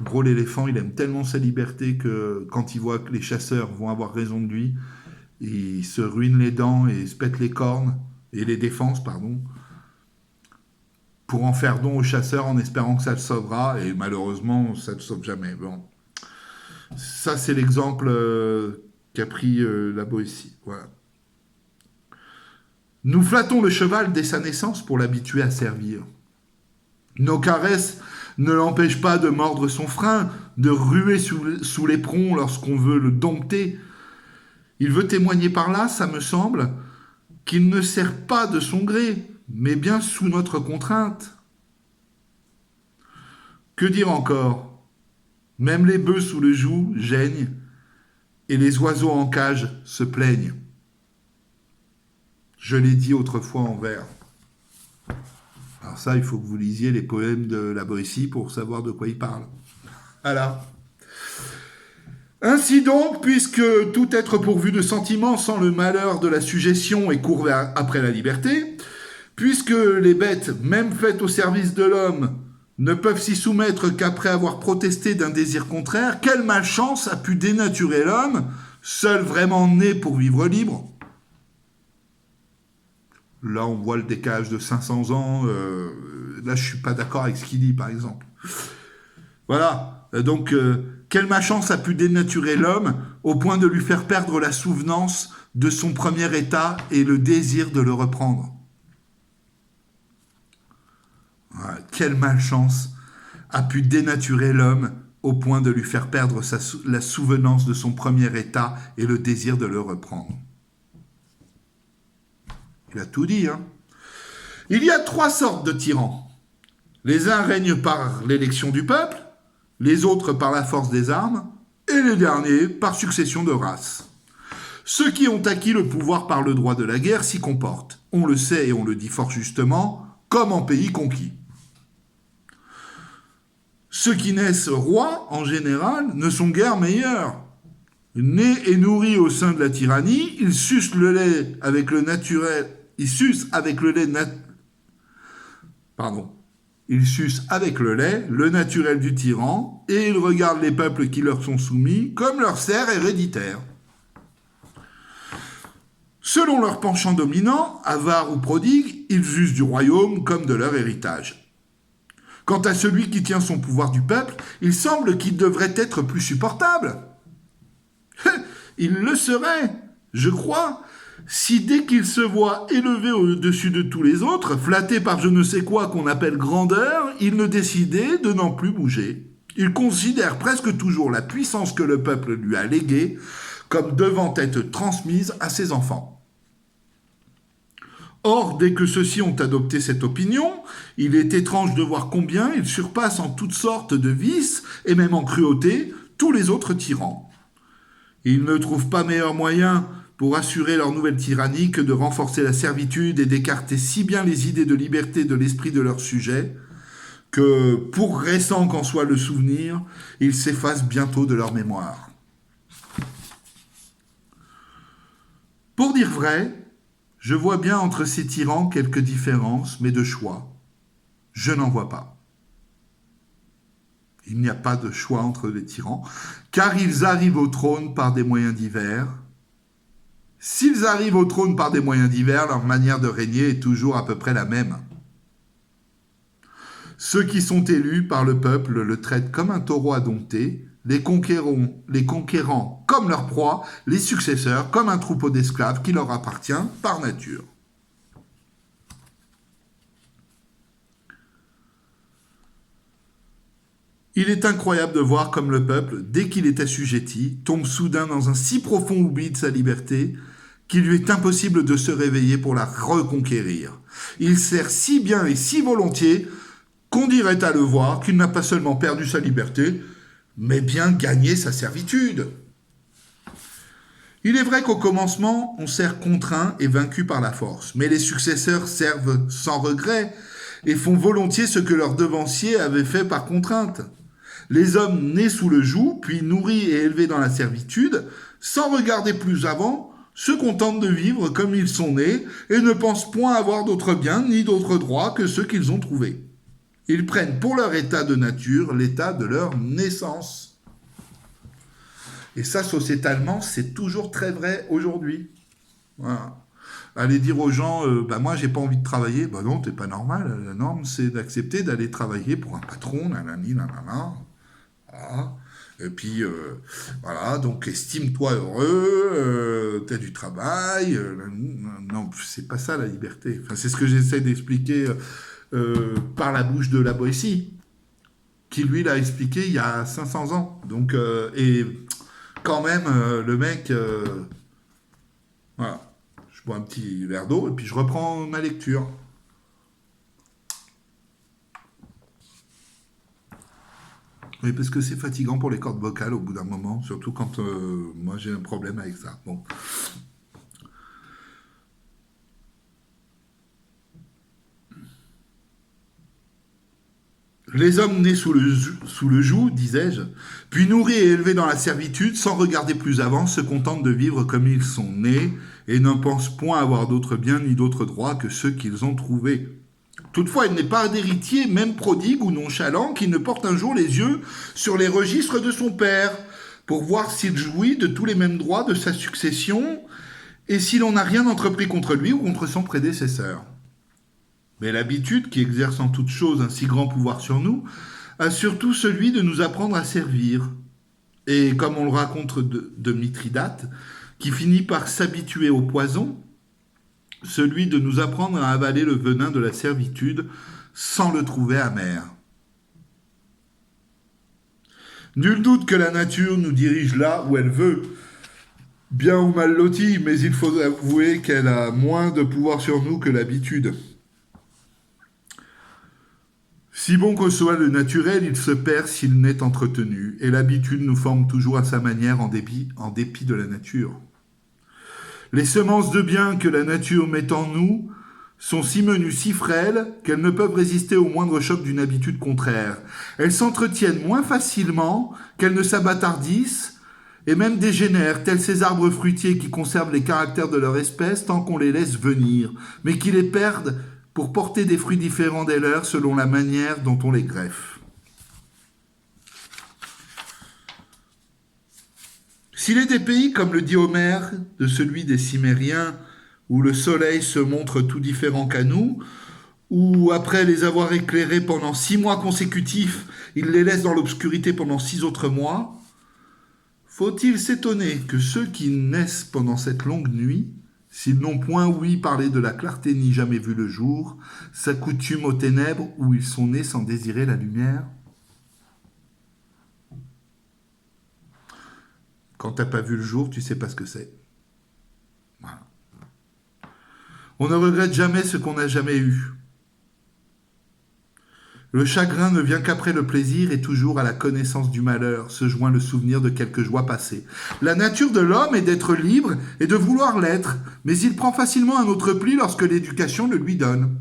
En gros, l'éléphant, il aime tellement sa liberté que quand il voit que les chasseurs vont avoir raison de lui, il se ruine les dents et se pète les cornes, et les défenses, pour en faire don aux chasseurs en espérant que ça le sauvera, et malheureusement, ça ne le sauve jamais. Bon. Ça, c'est l'exemple qu'a pris la Boétie. Voilà. Nous flattons le cheval dès sa naissance pour l'habituer à servir. Nos caresses ne l'empêche pas de mordre son frein, de ruer sous l'éperon lorsqu'on veut le dompter. Il veut témoigner par là, ça me semble, qu'il ne sert pas de son gré, mais bien sous notre contrainte. Que dire encore? Même les bœufs sous le joug geignent, et les oiseaux en cage se plaignent. Je l'ai dit autrefois en vers. Alors ça, il faut que vous lisiez les poèmes de la Boétie pour savoir de quoi il parle. Voilà. Ainsi donc, puisque tout être pourvu de sentiments sent le malheur de la suggestion et court après la liberté, puisque les bêtes, même faites au service de l'homme, ne peuvent s'y soumettre qu'après avoir protesté d'un désir contraire, quelle malchance a pu dénaturer l'homme, seul vraiment né pour vivre libre? Là, on voit le décalage de 500 ans. Là, je suis pas d'accord avec ce qu'il dit, par exemple. Voilà. Donc, quelle malchance a pu dénaturer l'homme au point de lui faire perdre la souvenance de son premier état et le désir de le reprendre? Voilà. Quelle malchance a pu dénaturer l'homme au point de lui faire perdre la souvenance de son premier état et le désir de le reprendre? Il a tout dit, hein. Il y a 3 sortes de tyrans. Les uns règnent par l'élection du peuple, les autres par la force des armes, et les derniers par succession de races. Ceux qui ont acquis le pouvoir par le droit de la guerre s'y comportent, on le sait et on le dit fort justement, comme en pays conquis. Ceux qui naissent rois, en général, ne sont guère meilleurs. Nés et nourris au sein de la tyrannie, ils sucent le lait avec le naturel. Ils sucent avec le lait Ils sucent avec le lait le naturel du tyran et ils regardent les peuples qui leur sont soumis comme leurs serfs héréditaires. Selon leur penchant dominant, avare ou prodigue, ils usent du royaume comme de leur héritage. Quant à celui qui tient son pouvoir du peuple, il semble qu'il devrait être plus supportable. Il le serait, je crois, si dès qu'il se voit élevé au-dessus de tous les autres, flatté par je ne sais quoi qu'on appelle grandeur, il ne décidait de n'en plus bouger. Il considère presque toujours la puissance que le peuple lui a léguée comme devant être transmise à ses enfants. Or, dès que ceux-ci ont adopté cette opinion, il est étrange de voir combien ils surpassent en toutes sortes de vices, et même en cruauté, tous les autres tyrans. Ils ne trouvent pas meilleur moyen pour assurer leur nouvelle tyrannie que de renforcer la servitude et d'écarter si bien les idées de liberté de l'esprit de leurs sujets, que, pour récent qu'en soit le souvenir, ils s'effacent bientôt de leur mémoire. Pour dire vrai, je vois bien entre ces tyrans quelques différences, mais de choix, je n'en vois pas. Il n'y a pas de choix entre les tyrans, car ils arrivent au trône par des moyens divers. S'ils arrivent au trône par des moyens divers, leur manière de régner est toujours à peu près la même. Ceux qui sont élus par le peuple le traitent comme un taureau à dompter, les conquérants comme leur proie, les successeurs comme un troupeau d'esclaves qui leur appartient par nature. Il est incroyable de voir comme le peuple, dès qu'il est assujetti, tombe soudain dans un si profond oubli de sa liberté qu'il lui est impossible de se réveiller pour la reconquérir. Il sert si bien et si volontiers qu'on dirait à le voir qu'il n'a pas seulement perdu sa liberté, mais bien gagné sa servitude. Il est vrai qu'au commencement, on sert contraint et vaincu par la force, mais les successeurs servent sans regret et font volontiers ce que leurs devanciers avaient fait par contrainte. Les hommes nés sous le joug, puis nourris et élevés dans la servitude, sans regarder plus avant, se contentent de vivre comme ils sont nés et ne pensent point avoir d'autres biens ni d'autres droits que ceux qu'ils ont trouvés. Ils prennent pour leur état de nature l'état de leur naissance. Et ça, sociétalement, c'est toujours très vrai aujourd'hui. Voilà. Aller dire aux gens, moi, j'ai pas envie de travailler. Bah non, t'es pas normal. La norme, c'est d'accepter d'aller travailler pour un patron, nanani, nanana. Voilà. Et puis, voilà, donc estime-toi heureux, t'as du travail. Non, c'est pas ça la liberté. Enfin, c'est ce que j'essaie d'expliquer par la bouche de la Boétie, qui lui l'a expliqué il y a 500 ans. Donc, et quand même, le mec, voilà, je bois un petit verre d'eau et puis je reprends ma lecture. Oui, parce que c'est fatigant pour les cordes vocales au bout d'un moment, surtout quand moi j'ai un problème avec ça. Bon. Les hommes nés sous le joug, disais-je, puis nourris et élevés dans la servitude, sans regarder plus avant, se contentent de vivre comme ils sont nés et ne pensent point avoir d'autres biens ni d'autres droits que ceux qu'ils ont trouvés. Toutefois, il n'est pas d'héritier, même prodigue ou nonchalant, qui ne porte un jour les yeux sur les registres de son père, pour voir s'il jouit de tous les mêmes droits de sa succession, et si l'on n'a rien entrepris contre lui ou contre son prédécesseur. Mais l'habitude, qui exerce en toute chose un si grand pouvoir sur nous, a surtout celui de nous apprendre à servir. Et comme on le raconte de Mithridate, qui finit par s'habituer au poison, celui de nous apprendre à avaler le venin de la servitude sans le trouver amer. Nul doute que la nature nous dirige là où elle veut, bien ou mal lotie, mais il faut avouer qu'elle a moins de pouvoir sur nous que l'habitude. Si bon que soit le naturel, il se perd s'il n'est entretenu, et l'habitude nous forme toujours à sa manière en dépit de la nature. Les semences de bien que la nature met en nous sont si menues, si frêles, qu'elles ne peuvent résister au moindre choc d'une habitude contraire. Elles s'entretiennent moins facilement qu'elles ne s'abâtardissent, et même dégénèrent, tels ces arbres fruitiers qui conservent les caractères de leur espèce tant qu'on les laisse venir, mais qui les perdent pour porter des fruits différents des leurs selon la manière dont on les greffe. S'il est des pays, comme le dit Homère, de celui des Cimériens, où le soleil se montre tout différent qu'à nous, où, après les avoir éclairés pendant 6 mois consécutifs, il les laisse dans l'obscurité pendant 6 autres mois, faut-il s'étonner que ceux qui naissent pendant cette longue nuit, s'ils n'ont point ouï parler de la clarté ni jamais vu le jour, s'accoutument aux ténèbres où ils sont nés sans désirer la lumière? Quand t'as pas vu le jour, tu sais pas ce que c'est. Voilà. On ne regrette jamais ce qu'on n'a jamais eu. Le chagrin ne vient qu'après le plaisir et toujours à la connaissance du malheur se joint le souvenir de quelque joie passée. La nature de l'homme est d'être libre et de vouloir l'être, mais il prend facilement un autre pli lorsque l'éducation le lui donne.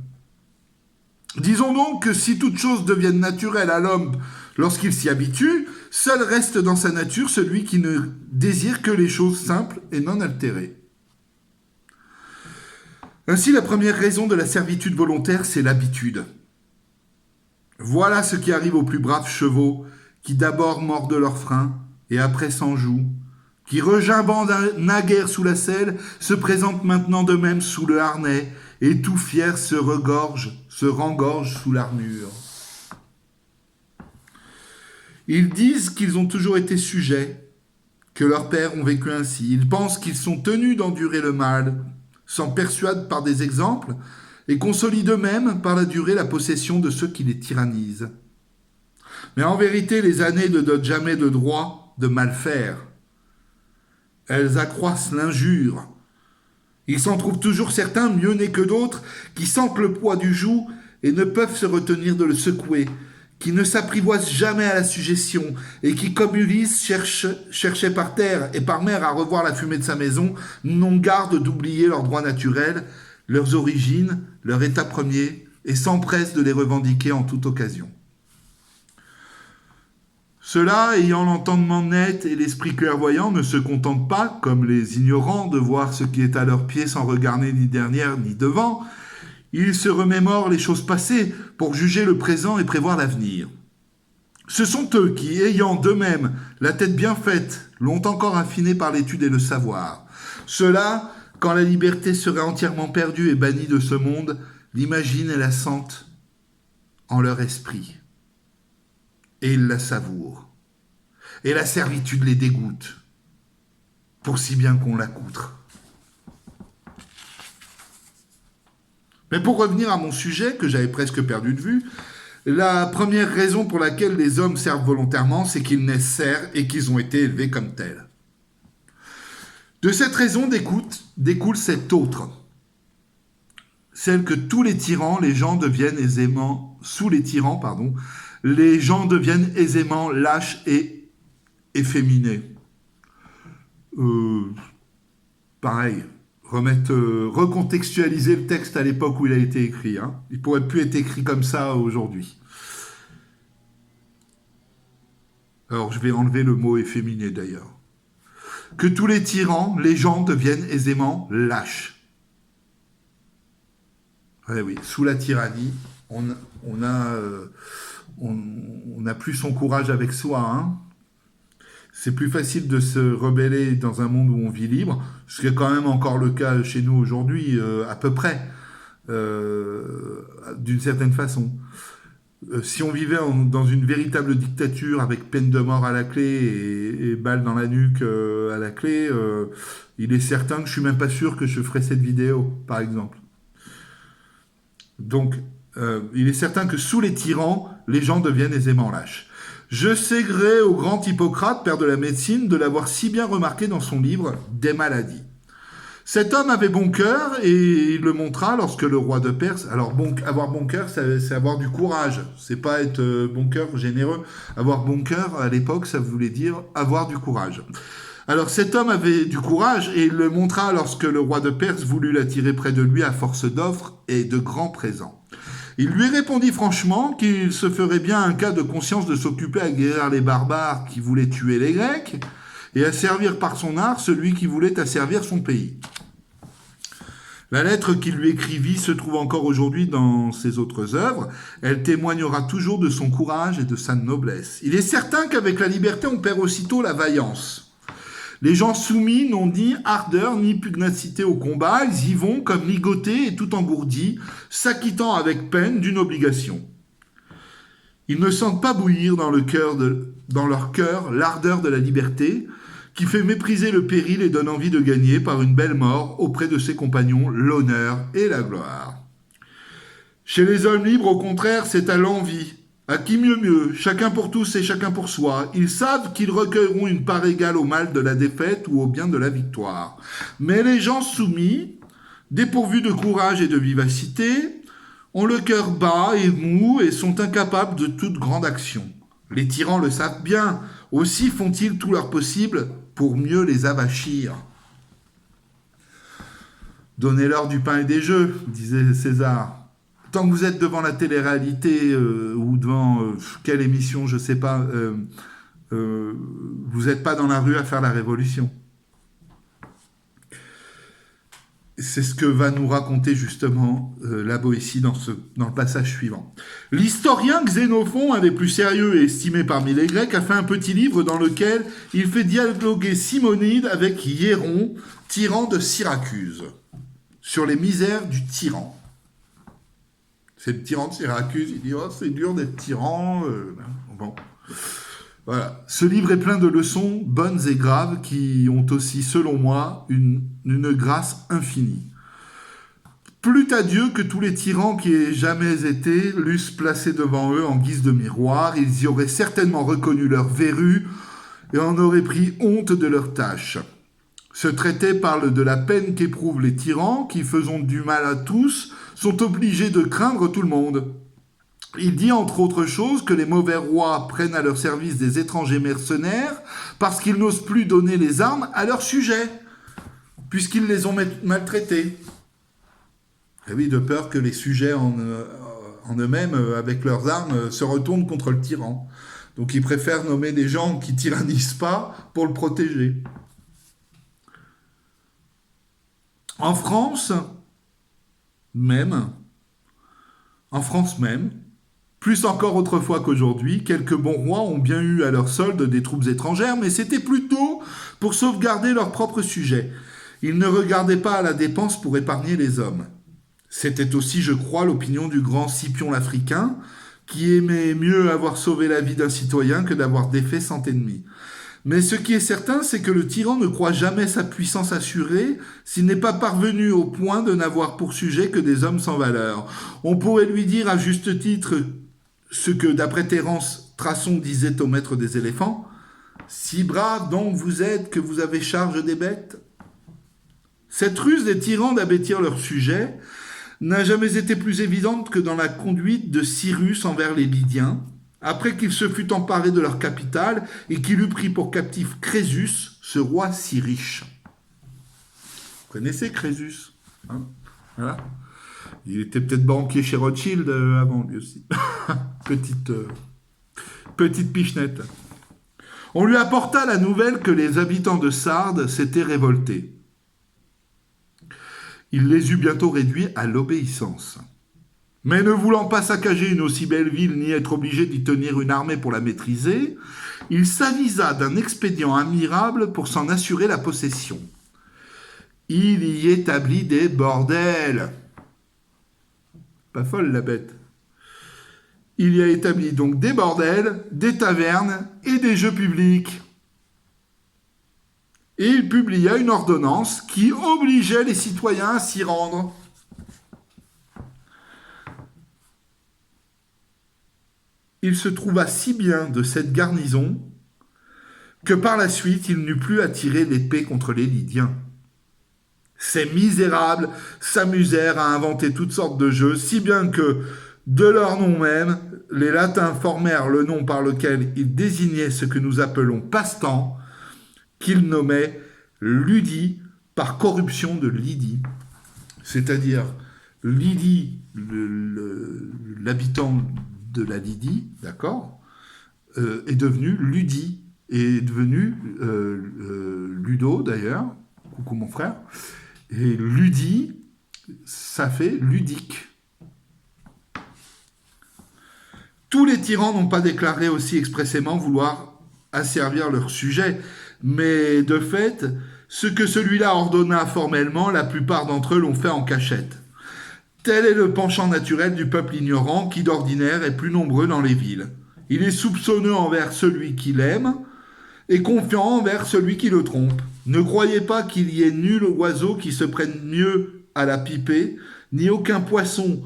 Disons donc que si toute chose devienne naturelle à l'homme lorsqu'il s'y habitue, seul reste dans sa nature celui qui ne désire que les choses simples et non altérées. Ainsi, la première raison de la servitude volontaire, c'est l'habitude. Voilà ce qui arrive aux plus braves chevaux, qui d'abord mordent leurs freins et après s'en jouent, qui regimbant naguère sous la selle, se présentent maintenant d'eux-mêmes sous le harnais, et tout fiers se rengorgent sous l'armure. Ils disent qu'ils ont toujours été sujets, que leurs pères ont vécu ainsi. Ils pensent qu'ils sont tenus d'endurer le mal, s'en persuadent par des exemples, et consolident eux-mêmes par la durée la possession de ceux qui les tyrannisent. Mais en vérité, les années ne donnent jamais de droit de mal faire. Elles accroissent l'injure. Il s'en trouve toujours certains, mieux nés que d'autres, qui sentent le poids du joug et ne peuvent se retenir de le secouer, qui ne s'apprivoisent jamais à la suggestion, et qui, comme Ulysse, cherchait par terre et par mer à revoir la fumée de sa maison, n'ont garde d'oublier leurs droits naturels, leurs origines, leur état premier, et s'empressent de les revendiquer en toute occasion. Ceux-là, ayant l'entendement net et l'esprit clairvoyant, ne se contentent pas, comme les ignorants, de voir ce qui est à leurs pieds sans regarder ni derrière ni devant. Ils se remémorent les choses passées pour juger le présent et prévoir l'avenir. Ce sont eux qui, ayant d'eux-mêmes la tête bien faite, l'ont encore affinée par l'étude et le savoir. Ceux-là, quand la liberté serait entièrement perdue et bannie de ce monde, l'imaginent et la sentent en leur esprit. Et ils la savourent. Et la servitude les dégoûte, pour si bien qu'on l'accoutre. Mais pour revenir à mon sujet, que j'avais presque perdu de vue, la première raison pour laquelle les hommes servent volontairement, c'est qu'ils naissent serfs et qu'ils ont été élevés comme tels. De cette raison découle cette autre, celle que tous les tyrans, les gens deviennent aisément, sous les tyrans, les gens deviennent aisément lâches et efféminés. Pareil, recontextualiser le texte à l'époque où il a été écrit. Hein. Il pourrait plus être écrit comme ça aujourd'hui. Alors je vais enlever le mot efféminé d'ailleurs. Que tous les tyrans, les gens deviennent aisément lâches. Ouais, oui, sous la tyrannie, on n'a plus son courage avec soi. Hein. C'est plus facile de se rebeller dans un monde où on vit libre, ce qui est quand même encore le cas chez nous aujourd'hui, à peu près, d'une certaine façon. Si on vivait dans une véritable dictature avec peine de mort à la clé et balles dans la nuque à la clé, il est certain que je suis même pas sûr que je ferais cette vidéo, par exemple. Donc, il est certain que sous les tyrans, les gens deviennent aisément lâches. Je sais gré au grand Hippocrate, père de la médecine, de l'avoir si bien remarqué dans son livre « Des maladies ». Cet homme avait bon cœur et il le montra lorsque le roi de Perse... Alors, avoir bon cœur, c'est avoir du courage. C'est pas être bon cœur, généreux. Avoir bon cœur, à l'époque, ça voulait dire avoir du courage. Alors, cet homme avait du courage et il le montra lorsque le roi de Perse voulut l'attirer près de lui à force d'offres et de grands présents. Il lui répondit franchement qu'il se ferait bien un cas de conscience de s'occuper à guérir les barbares qui voulaient tuer les Grecs et à servir par son art celui qui voulait asservir son pays. La lettre qu'il lui écrivit se trouve encore aujourd'hui dans ses autres œuvres. Elle témoignera toujours de son courage et de sa noblesse. Il est certain qu'avec la liberté, on perd aussitôt la vaillance. Les gens soumis n'ont ni ardeur ni pugnacité au combat, ils y vont comme ligotés et tout engourdis, s'acquittant avec peine d'une obligation. Ils ne sentent pas bouillir dans leur cœur l'ardeur de la liberté, qui fait mépriser le péril et donne envie de gagner par une belle mort auprès de ses compagnons l'honneur et la gloire. Chez les hommes libres, au contraire, c'est à l'envie. À qui mieux, chacun pour tous et chacun pour soi. Ils savent qu'ils recueilleront une part égale au mal de la défaite ou au bien de la victoire. Mais les gens soumis, dépourvus de courage et de vivacité, ont le cœur bas et mou et sont incapables de toute grande action. Les tyrans le savent bien, aussi font-ils tout leur possible pour mieux les avachir. Donnez-leur du pain et des jeux, disait César. Tant que vous êtes devant la télé-réalité ou devant quelle émission, je ne sais pas, vous n'êtes pas dans la rue à faire la révolution. C'est ce que va nous raconter justement la Boétie dans le passage suivant. L'historien Xénophon, un des plus sérieux et estimés parmi les Grecs, a fait un petit livre dans lequel il fait dialoguer Simonide avec Hiéron, tyran de Syracuse, sur les misères du tyran. C'est le tyran de Syracuse, il dit « Oh, c'est dur d'être tyran. » Bon. Voilà. Ce livre est plein de leçons bonnes et graves qui ont aussi, selon moi, une grâce infinie. Plût à Dieu que tous les tyrans qui aient jamais été l'eussent placé devant eux en guise de miroir, ils y auraient certainement reconnu leur verrue et en auraient pris honte de leur tâche. Ce traité parle de la peine qu'éprouvent les tyrans qui, faisant du mal à tous, sont obligés de craindre tout le monde. Il dit entre autres choses que les mauvais rois prennent à leur service des étrangers mercenaires parce qu'ils n'osent plus donner les armes à leurs sujets, puisqu'ils les ont maltraités. Et oui, de peur que les sujets en eux-mêmes, avec leurs armes, se retournent contre le tyran. Donc ils préfèrent nommer des gens qui tyrannisent pas pour le protéger. En France même, plus encore autrefois qu'aujourd'hui, quelques bons rois ont bien eu à leur solde des troupes étrangères, mais c'était plutôt pour sauvegarder leurs propres sujets. Ils ne regardaient pas à la dépense pour épargner les hommes. C'était aussi, je crois, l'opinion du grand Scipion l'Africain, qui aimait mieux avoir sauvé la vie d'un citoyen que d'avoir défait 100 ennemis. Mais ce qui est certain, c'est que le tyran ne croit jamais sa puissance assurée s'il n'est pas parvenu au point de n'avoir pour sujet que des hommes sans valeur. On pourrait lui dire à juste titre ce que, d'après Terence, Thrason disait au maître des éléphants, « Si brave donc vous êtes que vous avez charge des bêtes ?» Cette ruse des tyrans d'abêtir leur sujet n'a jamais été plus évidente que dans la conduite de Cyrus envers les Lydiens, après qu'il se fût emparé de leur capitale et qu'il eut pris pour captif Crésus, ce roi si riche. Vous connaissez Crésus, hein? Voilà. Il était peut-être banquier chez Rothschild avant lui aussi. Petite pichenette. On lui apporta la nouvelle que les habitants de Sardes s'étaient révoltés. Il les eut bientôt réduits à l'obéissance. Mais ne voulant pas saccager une aussi belle ville ni être obligé d'y tenir une armée pour la maîtriser, il s'avisa d'un expédient admirable pour s'en assurer la possession. Il y établit des bordels. Pas folle la bête. Il y a établi donc des bordels, des tavernes et des jeux publics. Et il publia une ordonnance qui obligeait les citoyens à s'y rendre. Il se trouva si bien de cette garnison que par la suite il n'eut plus à tirer l'épée contre les Lydiens. Ces misérables s'amusèrent à inventer toutes sortes de jeux, si bien que, de leur nom même, les Latins formèrent le nom par lequel ils désignaient ce que nous appelons passe-temps, qu'ils nommaient ludie par corruption de Lydie. C'est-à-dire, Lydie, l'habitant de la Lydie, d'accord, est devenu Ludie, est devenu Ludo d'ailleurs, coucou mon frère, et Ludie, ça fait ludique. Tous les tyrans n'ont pas déclaré aussi expressément vouloir asservir leur sujet, mais de fait, ce que celui-là ordonna formellement, la plupart d'entre eux l'ont fait en cachette. Tel est le penchant naturel du peuple ignorant qui d'ordinaire est plus nombreux dans les villes. Il est soupçonneux envers celui qui l'aime et confiant envers celui qui le trompe. Ne croyez pas qu'il y ait nul oiseau qui se prenne mieux à la pipée, ni aucun poisson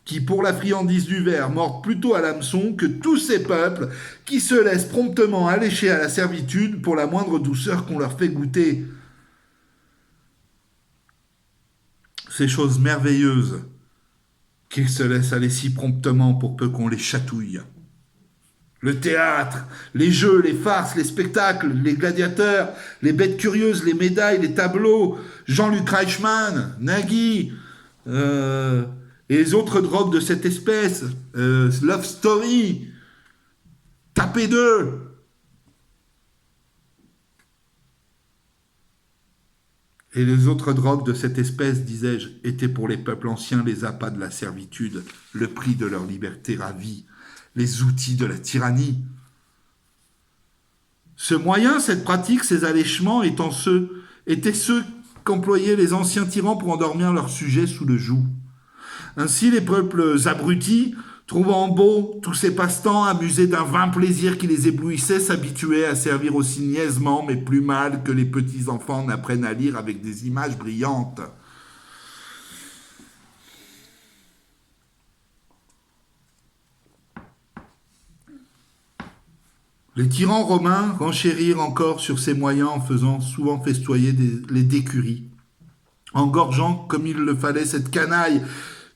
qui, pour la friandise du ver, morde plutôt à l'hameçon que tous ces peuples qui se laissent promptement allécher à la servitude pour la moindre douceur qu'on leur fait goûter. Ces choses merveilleuses qu'ils se laissent aller si promptement pour peu qu'on les chatouille. Le théâtre, les jeux, les farces, les spectacles, les gladiateurs, les bêtes curieuses, les médailles, les tableaux, Jean-Luc Reichmann, Nagui, et les autres drogues de cette espèce, Love Story, Tapez deux. Et les autres drogues de cette espèce, disais-je, étaient pour les peuples anciens les appâts de la servitude, le prix de leur liberté ravie, les outils de la tyrannie. Ce moyen, cette pratique, ces allèchements étaient ceux qu'employaient les anciens tyrans pour endormir leurs sujets sous le joug. Ainsi, les peuples abrutis, trouvant beau tous ces passe-temps, amusés d'un vain plaisir qui les éblouissait, s'habituaient à servir aussi niaisement, mais plus mal que les petits enfants n'apprennent à lire avec des images brillantes. Les tyrans romains renchérirent encore sur ces moyens en faisant souvent festoyer les décuries, engorgeant comme il le fallait cette canaille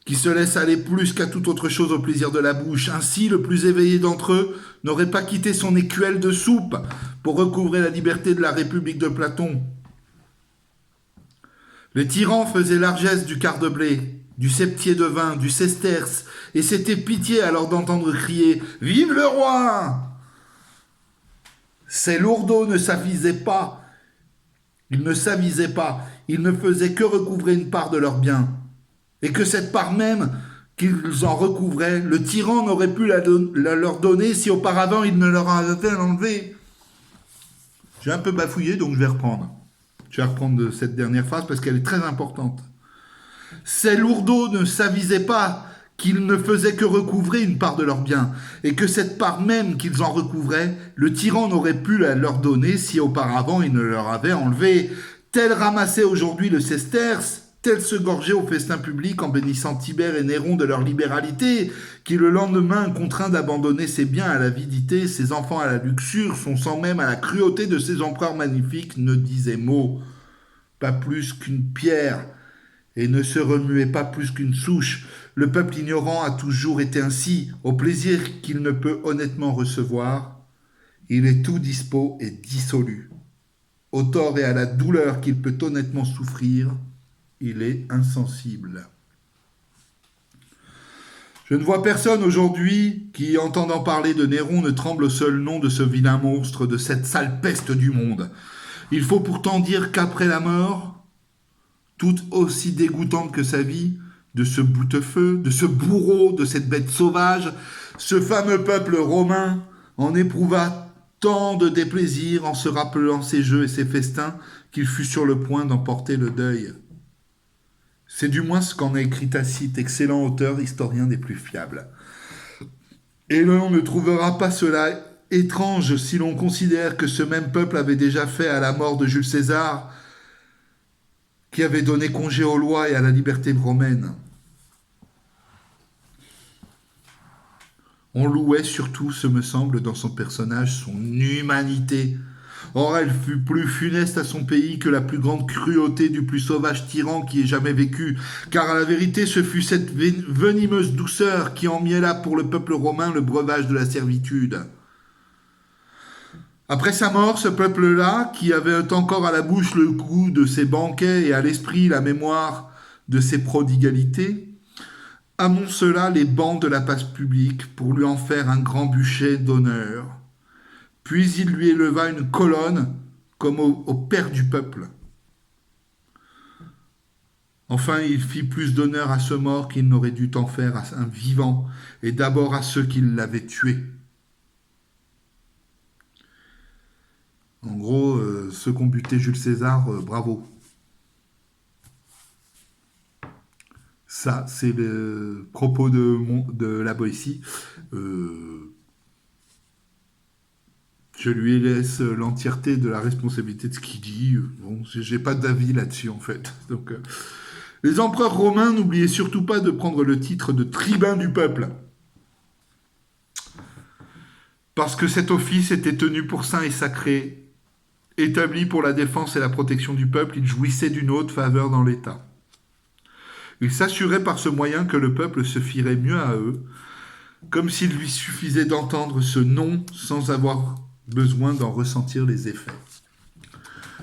qui se laisse aller plus qu'à toute autre chose au plaisir de la bouche. Ainsi, le plus éveillé d'entre eux n'aurait pas quitté son écuelle de soupe pour recouvrer la liberté de la République de Platon. Les tyrans faisaient largesse du quart de blé, du septier de vin, du sesterce, et c'était pitié alors d'entendre crier « Vive le roi !» Ces lourdeaux ne s'avisaient pas. Ils ne faisaient que recouvrer une part de leurs biens. Et que cette part même qu'ils en recouvraient, le tyran n'aurait pu leur donner si auparavant il ne leur avait enlevé. J'ai un peu bafouillé, donc je vais reprendre. Je vais reprendre cette dernière phrase parce qu'elle est très importante. Ces lourdeaux ne s'avisaient pas qu'ils ne faisaient que recouvrer une part de leurs biens, et que cette part même qu'ils en recouvraient, le tyran n'aurait pu la leur donner si auparavant il ne leur avait enlevé. Tel ramassait aujourd'hui le sesterce, tel se gorgeait au festin public en bénissant Tibère et Néron de leur libéralité, qui le lendemain, contraint d'abandonner ses biens à l'avidité, ses enfants à la luxure, son sang même à la cruauté de ses empereurs magnifiques, ne disait mot, pas plus qu'une pierre, et ne se remuez pas plus qu'une souche. Le peuple ignorant a toujours été ainsi. Au plaisir qu'il ne peut honnêtement recevoir, il est tout dispo et dissolu. Au tort et à la douleur qu'il peut honnêtement souffrir, il est insensible. Je ne vois personne aujourd'hui qui, entendant parler de Néron, ne tremble au seul nom de ce vilain monstre, de cette sale peste du monde. Il faut pourtant dire qu'après la mort, toute aussi dégoûtante que sa vie, de ce boutefeu, de ce bourreau, de cette bête sauvage, ce fameux peuple romain en éprouva tant de déplaisir en se rappelant ses jeux et ses festins qu'il fut sur le point d'emporter le deuil. C'est du moins ce qu'en a écrit Tacite, excellent auteur, historien des plus fiables. Et l'on ne trouvera pas cela étrange si l'on considère que ce même peuple avait déjà fait à la mort de Jules César, qui avait donné congé aux lois et à la liberté romaine. On louait surtout, ce me semble, dans son personnage, son humanité. Or, elle fut plus funeste à son pays que la plus grande cruauté du plus sauvage tyran qui ait jamais vécu, car à la vérité, ce fut cette venimeuse douceur qui emmiela pour le peuple romain le breuvage de la servitude. Après sa mort, ce peuple-là, qui avait encore à la bouche le goût de ses banquets et à l'esprit la mémoire de ses prodigalités, amoncela les bancs de la place publique pour lui en faire un grand bûcher d'honneur. Puis il lui éleva une colonne comme au père du peuple. Enfin, il fit plus d'honneur à ce mort qu'il n'aurait dû en faire à un vivant, et d'abord à ceux qui l'avaient tué. En gros, ceux qui ont buté Jules César, bravo. Ça, c'est le propos de la Boétie. Je lui laisse l'entièreté de la responsabilité de ce qu'il dit. Bon, j'ai pas d'avis là-dessus, en fait. Donc, les empereurs romains, n'oubliez surtout pas de prendre le titre de tribun du peuple. Parce que cet office était tenu pour saint et sacré. Établi pour la défense et la protection du peuple, il jouissait d'une haute faveur dans l'État. Il s'assurait par ce moyen que le peuple se fierait mieux à eux, comme s'il lui suffisait d'entendre ce nom sans avoir besoin d'en ressentir les effets.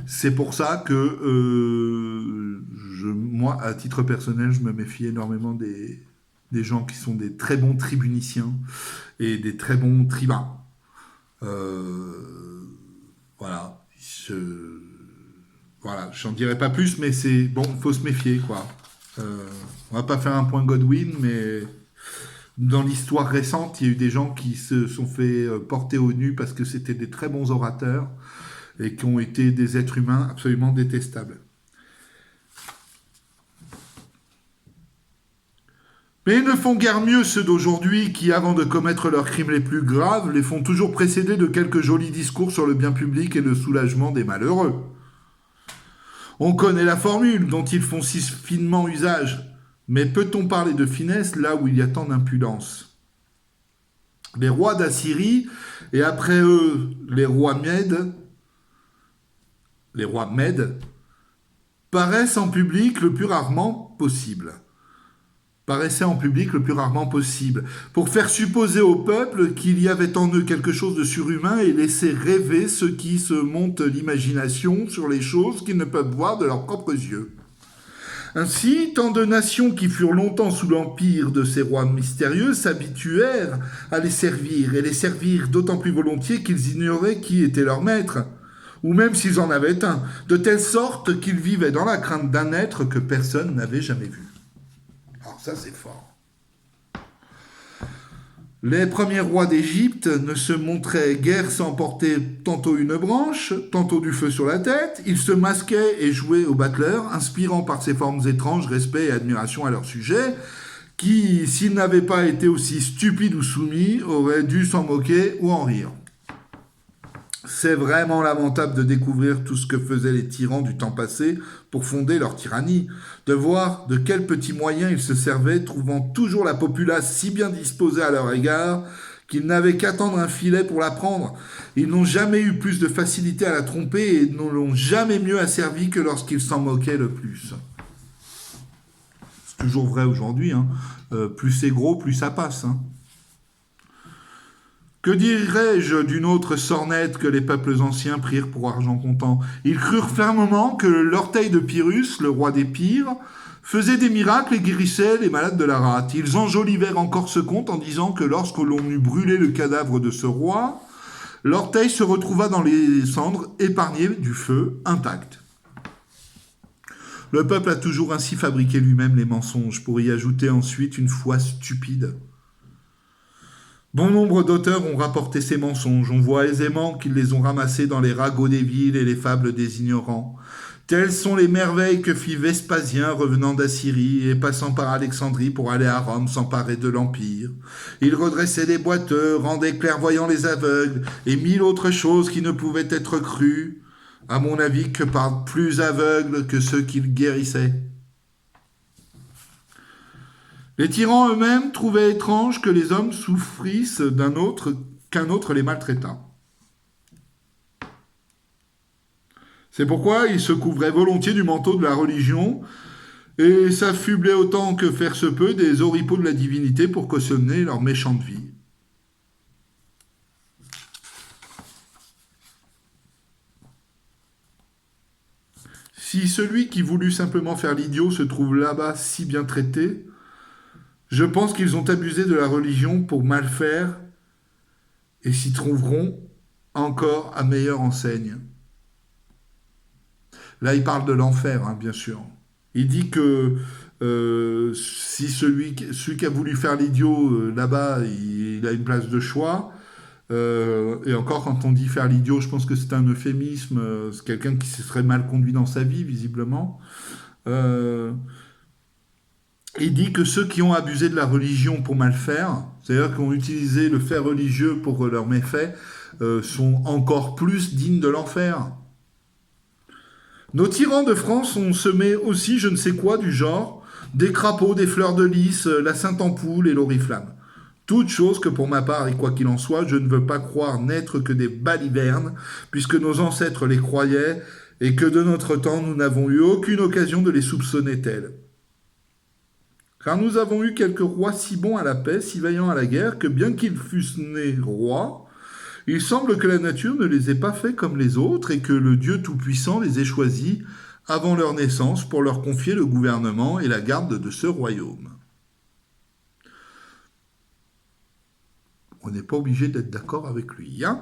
C'est pour ça que moi, à titre personnel, je me méfie énormément des gens qui sont des très bons tribuniciens et des très bons tribuns. Voilà. Voilà, j'en dirai pas plus, mais c'est bon, faut se méfier, quoi. On va pas faire un point Godwin, mais dans l'histoire récente, il y a eu des gens qui se sont fait porter au nu parce que c'était des très bons orateurs et qui ont été des êtres humains absolument détestables. Mais ils ne font guère mieux ceux d'aujourd'hui qui, avant de commettre leurs crimes les plus graves, les font toujours précéder de quelques jolis discours sur le bien public et le soulagement des malheureux. On connaît la formule dont ils font si finement usage, mais peut-on parler de finesse là où il y a tant d'impudence ? Les rois d'Assyrie, et après eux les rois Mèdes, paraissaient en public le plus rarement possible, pour faire supposer au peuple qu'il y avait en eux quelque chose de surhumain et laisser rêver ceux qui se montent l'imagination sur les choses qu'ils ne peuvent voir de leurs propres yeux. Ainsi, tant de nations qui furent longtemps sous l'empire de ces rois mystérieux s'habituèrent à les servir, et les servirent d'autant plus volontiers qu'ils ignoraient qui était leur maître, ou même s'ils en avaient un, de telle sorte qu'ils vivaient dans la crainte d'un être que personne n'avait jamais vu. Alors ça, c'est fort. Les premiers rois d'Égypte ne se montraient guère sans porter tantôt une branche, tantôt du feu sur la tête. Ils se masquaient et jouaient au battleur, inspirant par ces formes étranges respect et admiration à leur sujet, qui, s'ils n'avaient pas été aussi stupides ou soumis, auraient dû s'en moquer ou en rire. C'est vraiment lamentable de découvrir tout ce que faisaient les tyrans du temps passé pour fonder leur tyrannie, de voir de quels petits moyens ils se servaient, trouvant toujours la populace si bien disposée à leur égard qu'ils n'avaient qu'à tendre un filet pour la prendre. Ils n'ont jamais eu plus de facilité à la tromper et ne l'ont jamais mieux asservie que lorsqu'ils s'en moquaient le plus. toujours vrai aujourd'hui, hein. Plus c'est gros, plus ça passe, hein. Que dirais-je d'une autre sornette que les peuples anciens prirent pour argent comptant? Ils crurent fermement que l'orteil de Pyrrhus, le roi des Pires, faisait des miracles et guérissait les malades de la rate. Ils enjolivèrent encore ce conte en disant que lorsque l'on eut brûlé le cadavre de ce roi, l'orteil se retrouva dans les cendres, épargné du feu, intact. Le peuple a toujours ainsi fabriqué lui-même les mensonges pour y ajouter ensuite une foi stupide. Bon nombre d'auteurs ont rapporté ces mensonges. On voit aisément qu'ils les ont ramassés dans les ragots des villes et les fables des ignorants. Telles sont les merveilles que fit Vespasien revenant d'Assyrie et passant par Alexandrie pour aller à Rome s'emparer de l'Empire. Il redressait les boiteux, rendait clairvoyants les aveugles et mille autres choses qui ne pouvaient être crues, à mon avis que par plus aveugles que ceux qu'il guérissait. Les tyrans eux-mêmes trouvaient étrange que les hommes souffrissent qu'un autre les maltraitât. C'est pourquoi ils se couvraient volontiers du manteau de la religion et s'affublaient autant que faire se peut des oripeaux de la divinité pour cautionner leur méchante vie. Si celui qui voulut simplement faire l'idiot se trouve là-bas si bien traité, je pense qu'ils ont abusé de la religion pour mal faire et s'y trouveront encore à meilleure enseigne. Là, il parle de l'enfer, hein, bien sûr. Il dit que si celui qui a voulu faire l'idiot là-bas, il a une place de choix. Et encore, quand on dit faire l'idiot, je pense que c'est un euphémisme. C'est quelqu'un qui se serait mal conduit dans sa vie, visiblement. Il dit que ceux qui ont abusé de la religion pour mal faire, c'est-à-dire qui ont utilisé le fait religieux pour leurs méfaits, sont encore plus dignes de l'enfer. Nos tyrans de France ont semé aussi je ne sais quoi du genre, des crapauds, des fleurs de lys, la Sainte-Ampoule et l'oriflamme. Toutes choses que pour ma part, et quoi qu'il en soit, je ne veux pas croire n'être que des balivernes, puisque nos ancêtres les croyaient, et que de notre temps, nous n'avons eu aucune occasion de les soupçonner tels. Car nous avons eu quelques rois si bons à la paix, si vaillants à la guerre, que bien qu'ils fussent nés rois, il semble que la nature ne les ait pas faits comme les autres et que le Dieu Tout-Puissant les ait choisis avant leur naissance pour leur confier le gouvernement et la garde de ce royaume. On n'est pas obligé d'être d'accord avec lui, hein ?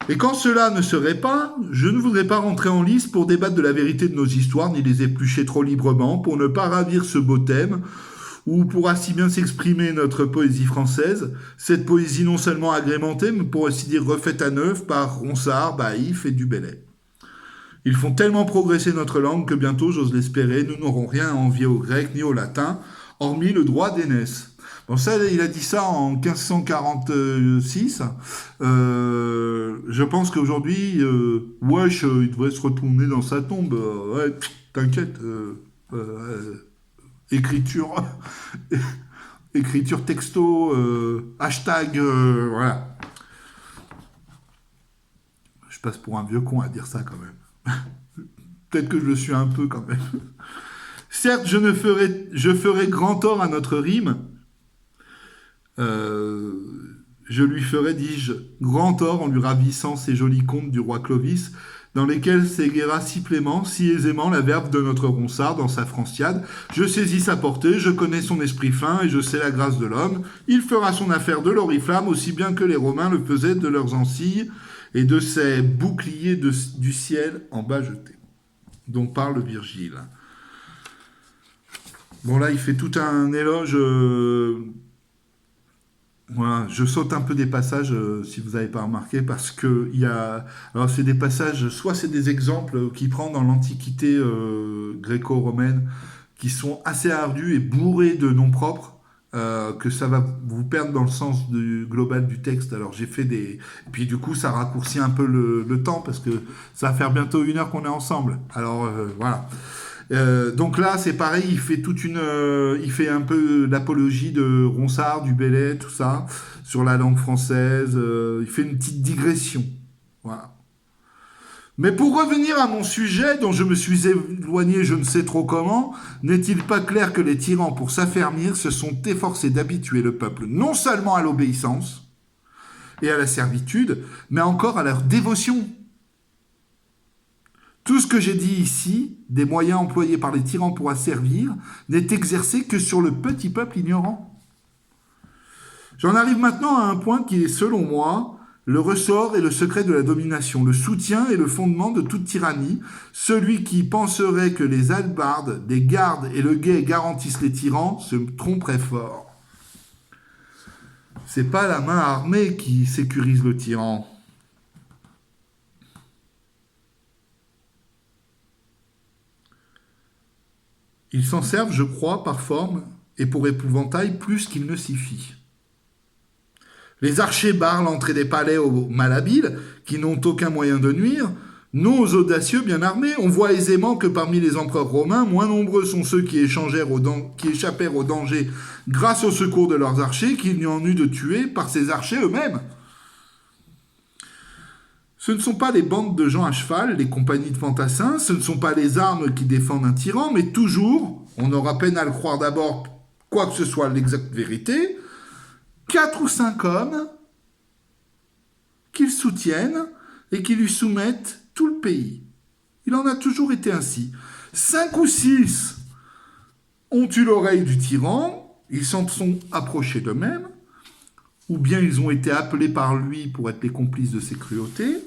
Et quand cela ne serait pas, je ne voudrais pas rentrer en lice pour débattre de la vérité de nos histoires, ni les éplucher trop librement, pour ne pas ravir ce beau thème, ou pour ainsi bien s'exprimer notre poésie française, cette poésie non seulement agrémentée, mais pour ainsi dire refaite à neuf par Ronsard, Baïf et Dubellay. Ils font tellement progresser notre langue que bientôt, j'ose l'espérer, nous n'aurons rien à envier au grec ni au latin, hormis le droit d'aînesse. Bon, ça, il a dit ça en 1546. Je pense qu'aujourd'hui, wesh, il devrait se retourner dans sa tombe. Ouais, t'inquiète. Écriture, écriture texto, hashtag, voilà. Je passe pour un vieux con à dire ça quand même. Peut-être que je le suis un peu quand même. Certes, je ferai grand tort à notre rime. Je lui ferai, dis-je, grand tort en lui ravissant ces jolis contes du roi Clovis, dans lesquels s'éguera si plément, si aisément la verve de notre Ronsard dans sa Franciade. Je saisis sa portée, je connais son esprit fin et je sais la grâce de l'homme. Il fera son affaire de l'oriflamme aussi bien que les Romains le faisaient de leurs ancilles et de ces boucliers du ciel en bas jetés, dont parle Virgile. Bon là, il fait tout un éloge... Voilà, je saute un peu des passages, si vous n'avez pas remarqué, parce que il y a... Alors, c'est des passages, soit c'est des exemples qu'il prend dans l'Antiquité gréco-romaine, qui sont assez ardus et bourrés de noms propres, que ça va vous perdre dans le sens global du texte. Alors, j'ai fait des... Puis, du coup, ça raccourcit un peu le temps, parce que ça va faire bientôt 1 heure qu'on est ensemble. Alors, voilà. Donc là, c'est pareil, il fait un peu l'apologie de Ronsard, du Bellay, tout ça, sur la langue française. Il fait une petite digression. Voilà. Mais pour revenir à mon sujet, dont je me suis éloigné je ne sais trop comment, n'est-il pas clair que les tyrans, pour s'affermir, se sont efforcés d'habituer le peuple non seulement à l'obéissance et à la servitude, mais encore à leur dévotion. Tout ce que j'ai dit ici, des moyens employés par les tyrans pour asservir, n'est exercé que sur le petit peuple ignorant. J'en arrive maintenant à un point qui est, selon moi, le ressort et le secret de la domination, le soutien et le fondement de toute tyrannie. Celui qui penserait que les hallebardes, des gardes et le guet garantissent les tyrans se tromperait fort. C'est pas la main armée qui sécurise le tyran. Ils s'en servent, je crois, par forme et pour épouvantail plus qu'il ne s'y fie. Les archers barrent l'entrée des palais aux malhabiles, qui n'ont aucun moyen de nuire, non aux audacieux bien armés. On voit aisément que parmi les empereurs romains, moins nombreux sont ceux qui échappèrent au danger grâce au secours de leurs archers qu'il n'y en eut de tués par ces archers eux-mêmes. Ce ne sont pas les bandes de gens à cheval, les compagnies de fantassins, ce ne sont pas les armes qui défendent un tyran, mais toujours, on aura peine à le croire d'abord, quoi que ce soit l'exacte vérité, 4 ou 5 hommes qu'il soutiennent et qui lui soumettent tout le pays. Il en a toujours été ainsi. 5 ou 6 ont eu l'oreille du tyran, ils s'en sont approchés d'eux-mêmes, ou bien ils ont été appelés par lui pour être les complices de ses cruautés,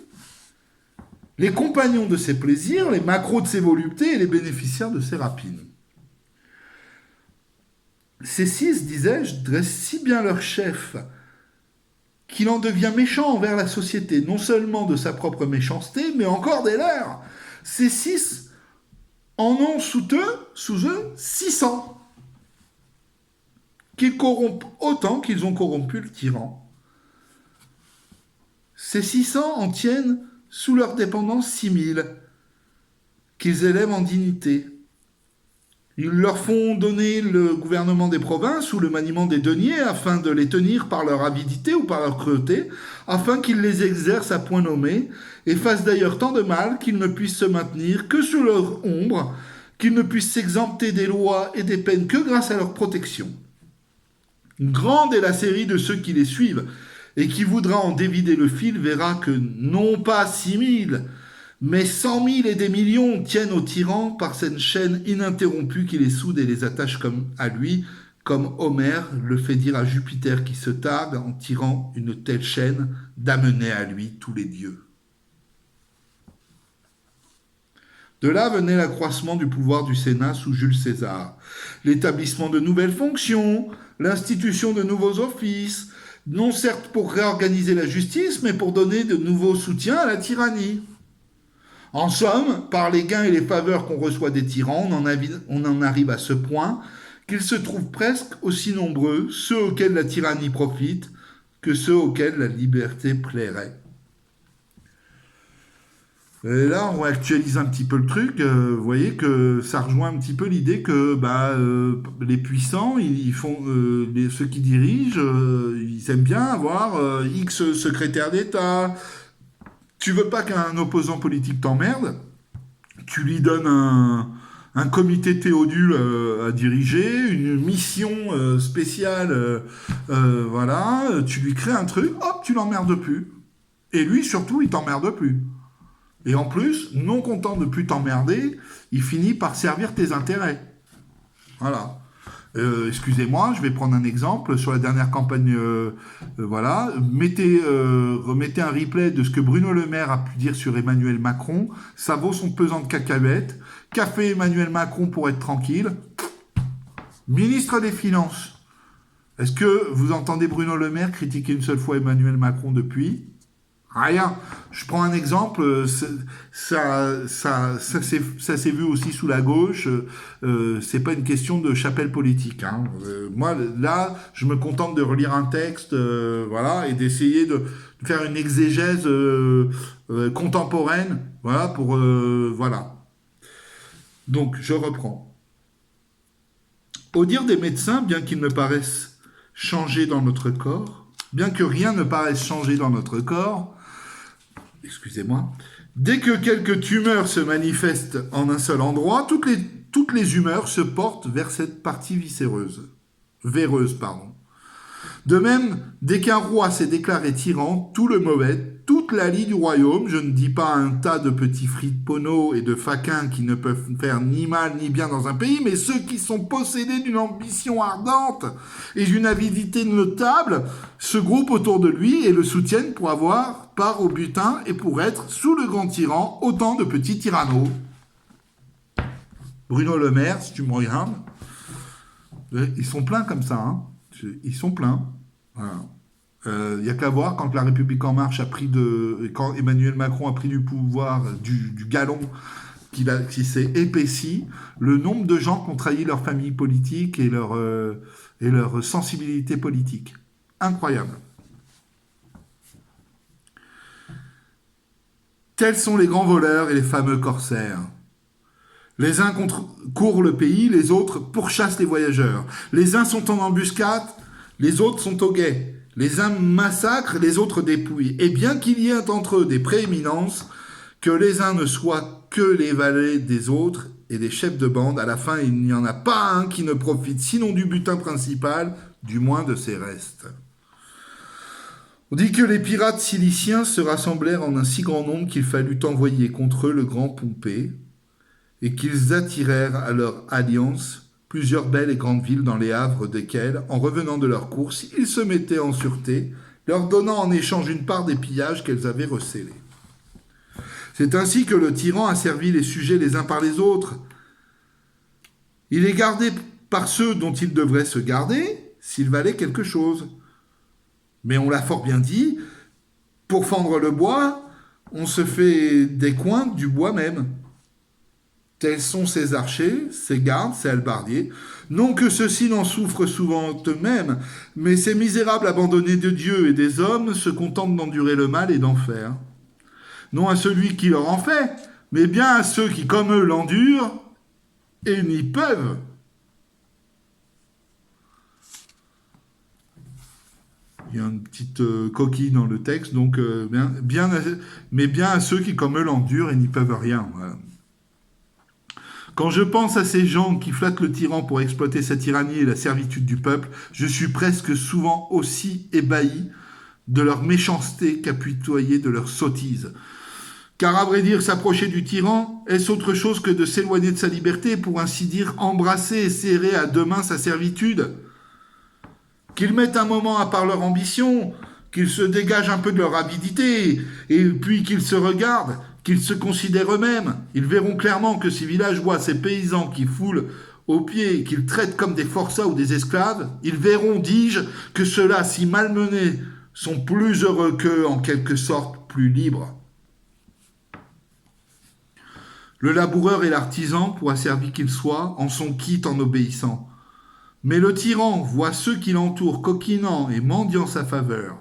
les compagnons de ses plaisirs, les macros de ses voluptés et les bénéficiaires de ses rapines. Ces 6, disais-je, dressent si bien leur chef qu'il en devient méchant envers la société, non seulement de sa propre méchanceté, mais encore des leurs. Ces 6 en ont sous eux 600, qu'ils corrompent autant qu'ils ont corrompu le tyran. Ces 600 en tiennent sous leur dépendance 6000, qu'ils élèvent en dignité. Ils leur font donner le gouvernement des provinces ou le maniement des deniers afin de les tenir par leur avidité ou par leur cruauté, afin qu'ils les exercent à point nommé et fassent d'ailleurs tant de mal qu'ils ne puissent se maintenir que sous leur ombre, qu'ils ne puissent s'exempter des lois et des peines que grâce à leur protection. Grande est la série de ceux qui les suivent, et qui voudra en dévider le fil verra que non pas 6000, mais 100 000 et des millions tiennent au tyran par cette chaîne ininterrompue qui les soude et les attache comme à lui, comme Homère le fait dire à Jupiter qui se targue en tirant une telle chaîne d'amener à lui tous les dieux. De là venait l'accroissement du pouvoir du Sénat sous Jules César, l'établissement de nouvelles fonctions, l'institution de nouveaux offices, non certes pour réorganiser la justice, mais pour donner de nouveaux soutiens à la tyrannie. En somme, par les gains et les faveurs qu'on reçoit des tyrans, on en arrive à ce point qu'ils se trouvent presque aussi nombreux, ceux auxquels la tyrannie profite, que ceux auxquels la liberté plairait. Et là, on actualise un petit peu le truc. Vous voyez que ça rejoint un petit peu l'idée que les puissants, ceux qui dirigent, ils aiment bien avoir X secrétaire d'État. Tu veux pas qu'un opposant politique t'emmerde, tu lui donnes un comité Théodule à diriger, une mission spéciale, voilà. Tu lui crées un truc, hop, tu l'emmerdes plus. Et lui, surtout, il t'emmerde plus. Et en plus, non content de plus t'emmerder, il finit par servir tes intérêts. Voilà. Excusez-moi, je vais prendre un exemple. Sur la dernière campagne, voilà, remettez un replay de ce que Bruno Le Maire a pu dire sur Emmanuel Macron. Ça vaut son pesant de cacahuètes. Qu'a fait Emmanuel Macron pour être tranquille? Ministre des Finances. Est-ce que vous entendez Bruno Le Maire critiquer une seule fois Emmanuel Macron depuis? Rien. Je prends un exemple, ça s'est vu aussi sous la gauche, c'est pas une question de chapelle politique. Hein. Moi, là, je me contente de relire un texte, voilà, et d'essayer de faire une exégèse contemporaine, voilà, pour... voilà. Donc, je reprends. Au dire des médecins, bien qu'ils ne paraissent changer dans notre corps, bien que rien ne paraisse changer dans notre corps, excusez-moi, Dès que quelques tumeurs se manifestent en un seul endroit, toutes les humeurs se portent vers cette partie véreuse, pardon. De même, dès qu'un roi s'est déclaré tyran, tout le mauvais, toute la lie du royaume, je ne dis pas un tas de petits friponneaux et de faquins qui ne peuvent faire ni mal ni bien dans un pays, mais ceux qui sont possédés d'une ambition ardente et d'une avidité notable, se groupent autour de lui et le soutiennent pour avoir part au butin et pour être, sous le grand tyran, autant de petits tyranneaux. Bruno Le Maire, si tu me regardes, ils sont pleins comme ça, hein. Ils sont pleins. Voilà. Y a qu'à voir quand la République en marche quand Emmanuel Macron a pris du pouvoir, du galon qui s'est épaissi, le nombre de gens qui ont trahi leur famille politique et leur sensibilité politique. Incroyable. Tels sont les grands voleurs et les fameux corsaires. Les uns courent le pays, les autres pourchassent les voyageurs. Les uns sont en embuscade, les autres sont au guet. Les uns massacrent, les autres dépouillent. Et bien qu'il y ait entre eux des prééminences, que les uns ne soient que les valets des autres et des chefs de bande, à la fin, il n'y en a pas un qui ne profite sinon du butin principal, du moins de ses restes. On dit que les pirates ciliciens se rassemblèrent en un si grand nombre qu'il fallut envoyer contre eux le grand Pompée, et qu'ils attirèrent à leur alliance plusieurs belles et grandes villes dans les havres desquelles, en revenant de leur course, ils se mettaient en sûreté, leur donnant en échange une part des pillages qu'elles avaient recélés. C'est ainsi que le tyran a servi les sujets les uns par les autres. Il est gardé par ceux dont il devrait se garder, s'il valait quelque chose. Mais on l'a fort bien dit, pour fendre le bois, on se fait des coins du bois même. Tels sont ces archers, ces gardes, ces hallebardiers. Non que ceux-ci n'en souffrent souvent eux-mêmes, mais ces misérables abandonnés de Dieu et des hommes se contentent d'endurer le mal et d'en faire. Non à celui qui leur en fait, mais bien à ceux qui, comme eux, l'endurent et n'y peuvent. Il y a une petite coquille dans le texte, donc mais bien à ceux qui, comme eux, l'endurent et n'y peuvent rien. Voilà. Quand je pense à ces gens qui flattent le tyran pour exploiter sa tyrannie et la servitude du peuple, je suis presque souvent aussi ébahi de leur méchanceté qu'apitoyé de leur sottise. Car à vrai dire, s'approcher du tyran, est-ce autre chose que de s'éloigner de sa liberté, pour ainsi dire embrasser et serrer à deux mains sa servitude ? Qu'ils mettent un moment à part leur ambition, qu'ils se dégagent un peu de leur avidité, et puis qu'ils se regardent, qu'ils se considèrent eux-mêmes. Ils verront clairement que ces villageois, ces paysans qui foulent aux pieds, qu'ils traitent comme des forçats ou des esclaves, ils verront, dis-je, que ceux-là, si malmenés, sont plus heureux qu'eux, en quelque sorte plus libres. Le laboureur et l'artisan, pour asservi qu'il soit, en sont quittes en obéissant. Mais le tyran voit ceux qui l'entourent coquinant et mendiant sa faveur.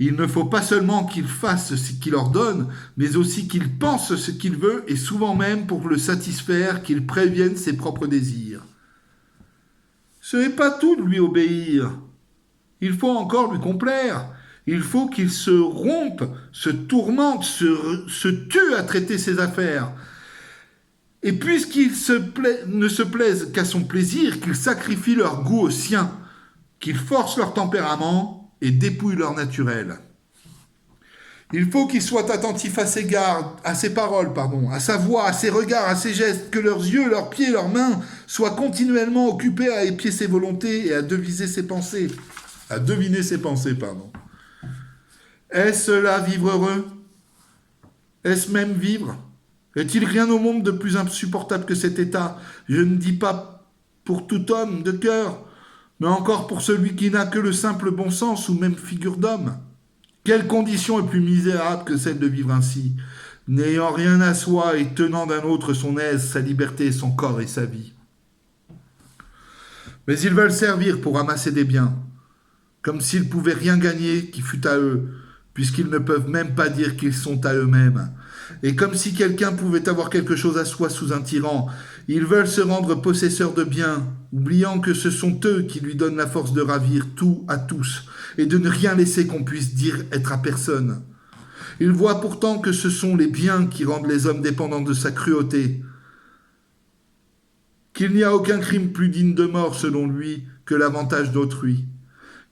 Il ne faut pas seulement qu'il fasse ce qu'il ordonne, mais aussi qu'il pense ce qu'il veut, et souvent même, pour le satisfaire, qu'il prévienne ses propres désirs. Ce n'est pas tout de lui obéir. Il faut encore lui complaire. Il faut qu'il se rompe, se tourmente, se tue à traiter ses affaires. Et puisqu'il ne se plaise qu'à son plaisir, qu'il sacrifie leur goût au sien, qu'il force leur tempérament et dépouille leur naturel. Il faut qu'ils soient attentifs à ses paroles, à sa voix, à ses regards, à ses gestes, que leurs yeux, leurs pieds, leurs mains soient continuellement occupés à épier ses volontés et à deviner ses pensées. Est-ce là vivre heureux ? Est-ce même vivre ? Est-il rien au monde de plus insupportable que cet état ? Je ne dis pas pour tout homme de cœur, mais encore pour celui qui n'a que le simple bon sens ou même figure d'homme. Quelle condition est plus misérable que celle de vivre ainsi, n'ayant rien à soi et tenant d'un autre son aise, sa liberté, son corps et sa vie. Mais ils veulent servir pour amasser des biens, comme s'ils pouvaient rien gagner qui fût à eux, puisqu'ils ne peuvent même pas dire qu'ils sont à eux-mêmes. Et comme si quelqu'un pouvait avoir quelque chose à soi sous un tyran, ils veulent se rendre possesseurs de biens, oubliant que ce sont eux qui lui donnent la force de ravir tout à tous, et de ne rien laisser qu'on puisse dire être à personne. Il voit pourtant que ce sont les biens qui rendent les hommes dépendants de sa cruauté, qu'il n'y a aucun crime plus digne de mort selon lui que l'avantage d'autrui,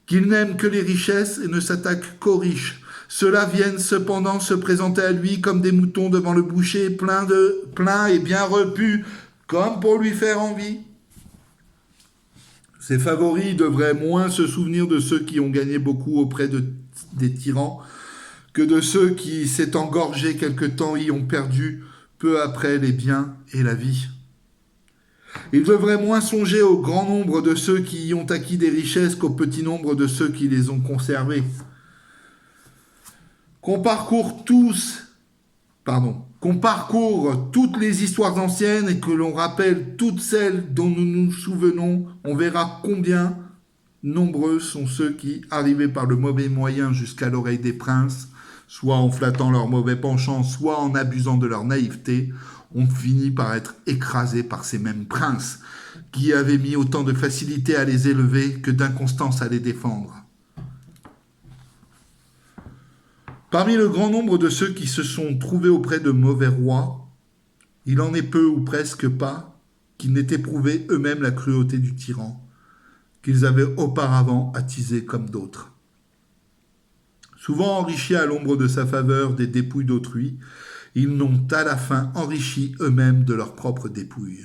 qu'il n'aime que les richesses et ne s'attaque qu'aux riches. Ceux-là viennent cependant se présenter à lui comme des moutons devant le boucher, pleins et bien repus, comme pour lui faire envie. Ses favoris devraient moins se souvenir de ceux qui ont gagné beaucoup auprès des tyrans que de ceux qui, s'étant gorgés quelque temps, y ont perdu peu après les biens et la vie. Ils devraient moins songer au grand nombre de ceux qui y ont acquis des richesses qu'au petit nombre de ceux qui les ont conservées. Qu'on parcourt toutes les histoires anciennes et que l'on rappelle toutes celles dont nous nous souvenons, on verra combien nombreux sont ceux qui, arrivés par le mauvais moyen jusqu'à l'oreille des princes, soit en flattant leur mauvais penchant, soit en abusant de leur naïveté, ont fini par être écrasés par ces mêmes princes qui avaient mis autant de facilité à les élever que d'inconstance à les défendre. Parmi le grand nombre de ceux qui se sont trouvés auprès de mauvais rois, il en est peu ou presque pas qui n'aient éprouvé eux-mêmes la cruauté du tyran, qu'ils avaient auparavant attisé comme d'autres. Souvent enrichis à l'ombre de sa faveur des dépouilles d'autrui, ils n'ont à la fin enrichi eux-mêmes de leurs propres dépouilles.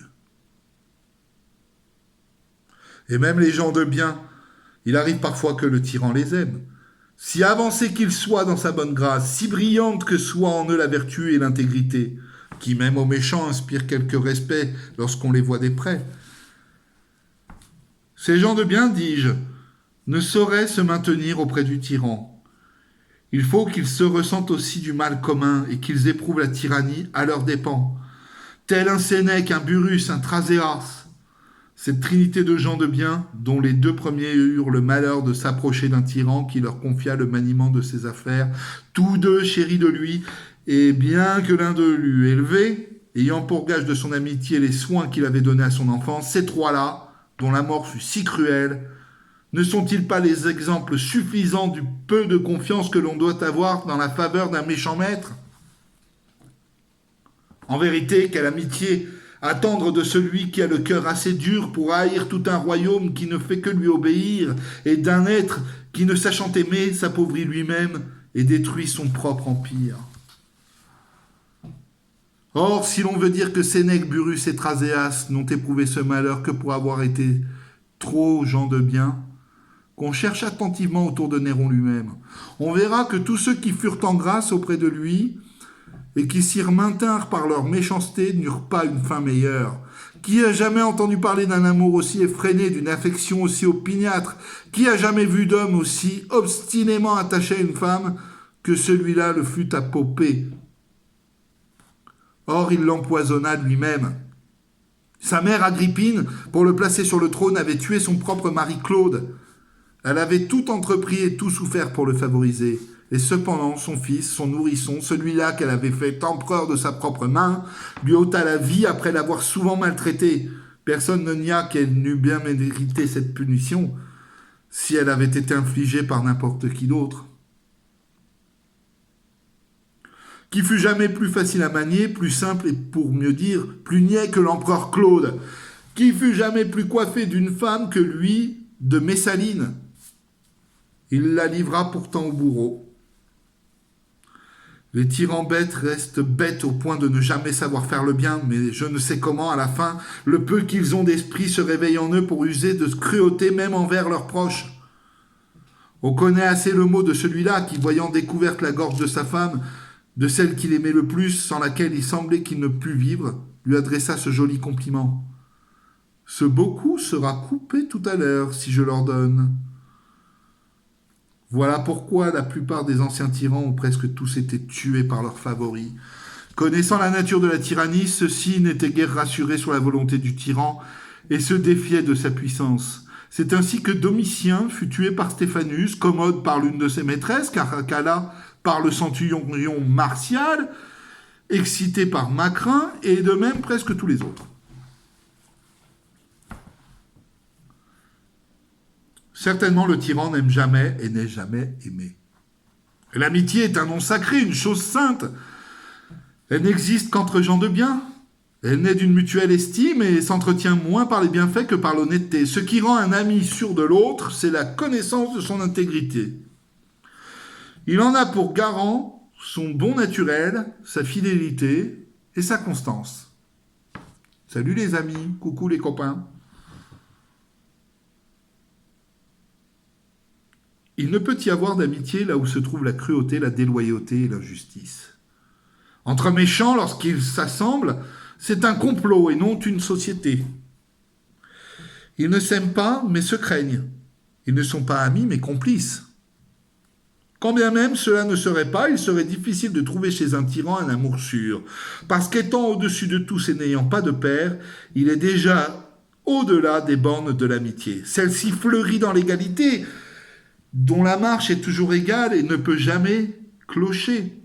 Et même les gens de bien, il arrive parfois que le tyran les aime. Si avancés qu'ils soient dans sa bonne grâce, si brillante que soit en eux la vertu et l'intégrité, qui même aux méchants inspirent quelque respect lorsqu'on les voit de près. Ces gens de bien, dis-je, ne sauraient se maintenir auprès du tyran. Il faut qu'ils se ressentent aussi du mal commun et qu'ils éprouvent la tyrannie à leurs dépens. Tel un Sénèque, un Burrus, un Thraséas. Cette trinité de gens de bien, dont les deux premiers eurent le malheur de s'approcher d'un tyran qui leur confia le maniement de ses affaires, tous deux chéris de lui, et bien que l'un d'eux l'eût élevé, ayant pour gage de son amitié les soins qu'il avait donnés à son enfance, ces trois-là, dont la mort fut si cruelle, ne sont-ils pas les exemples suffisants du peu de confiance que l'on doit avoir dans la faveur d'un méchant maître ? En vérité, quelle amitié attendre de celui qui a le cœur assez dur pour haïr tout un royaume qui ne fait que lui obéir, et d'un être qui, ne sachant aimer, s'appauvrit lui-même et détruit son propre empire. Or, si l'on veut dire que Sénèque, Burrus et Thraséas n'ont éprouvé ce malheur que pour avoir été trop gens de bien, qu'on cherche attentivement autour de Néron lui-même, on verra que tous ceux qui furent en grâce auprès de lui et qui s'y maintinrent par leur méchanceté n'eurent pas une fin meilleure. Qui a jamais entendu parler d'un amour aussi effréné, d'une affection aussi opiniâtre? Qui a jamais vu d'homme aussi obstinément attaché à une femme que celui-là le fut à Popée? Or, il l'empoisonna lui-même. Sa mère Agrippine, pour le placer sur le trône, avait tué son propre mari Claude. Elle avait tout entrepris et tout souffert pour le favoriser. Et cependant, son fils, son nourrisson, celui-là qu'elle avait fait empereur de sa propre main, lui ôta la vie après l'avoir souvent maltraité. Personne ne nia qu'elle n'eût bien mérité cette punition si elle avait été infligée par n'importe qui d'autre. Qui fut jamais plus facile à manier, plus simple et pour mieux dire, plus niais que l'empereur Claude. Qui fut jamais plus coiffé d'une femme que lui de Messaline. Il la livra pourtant au bourreau. Les tyrans bêtes restent bêtes au point de ne jamais savoir faire le bien, mais je ne sais comment, à la fin, le peu qu'ils ont d'esprit se réveille en eux pour user de cruauté même envers leurs proches. On connaît assez le mot de celui-là qui, voyant découverte la gorge de sa femme, de celle qu'il aimait le plus, sans laquelle il semblait qu'il ne pût vivre, lui adressa ce joli compliment. « Ce beau cou sera coupé tout à l'heure, si je l'ordonne. » Voilà pourquoi la plupart des anciens tyrans ont presque tous été tués par leurs favoris. Connaissant la nature de la tyrannie, ceux-ci n'étaient guère rassurés sur la volonté du tyran et se défiaient de sa puissance. C'est ainsi que Domitien fut tué par Stéphanus, Commode par l'une de ses maîtresses, Caracalla par le centurion Martial, excité par Macrin, et de même presque tous les autres. Certainement, le tyran n'aime jamais et n'est jamais aimé. Et l'amitié est un nom sacré, une chose sainte. Elle n'existe qu'entre gens de bien. Elle naît d'une mutuelle estime et s'entretient moins par les bienfaits que par l'honnêteté. Ce qui rend un ami sûr de l'autre, c'est la connaissance de son intégrité. Il en a pour garant son bon naturel, sa fidélité et sa constance. Salut les amis, coucou les copains. Il ne peut y avoir d'amitié là où se trouve la cruauté, la déloyauté et l'injustice. Entre méchants, lorsqu'ils s'assemblent, c'est un complot et non une société. Ils ne s'aiment pas, mais se craignent. Ils ne sont pas amis, mais complices. Quand bien même cela ne serait pas, il serait difficile de trouver chez un tyran un amour sûr. Parce qu'étant au-dessus de tous et n'ayant pas de père, il est déjà au-delà des bornes de l'amitié. Celle-ci fleurit dans l'égalité, dont la marche est toujours égale et ne peut jamais clocher.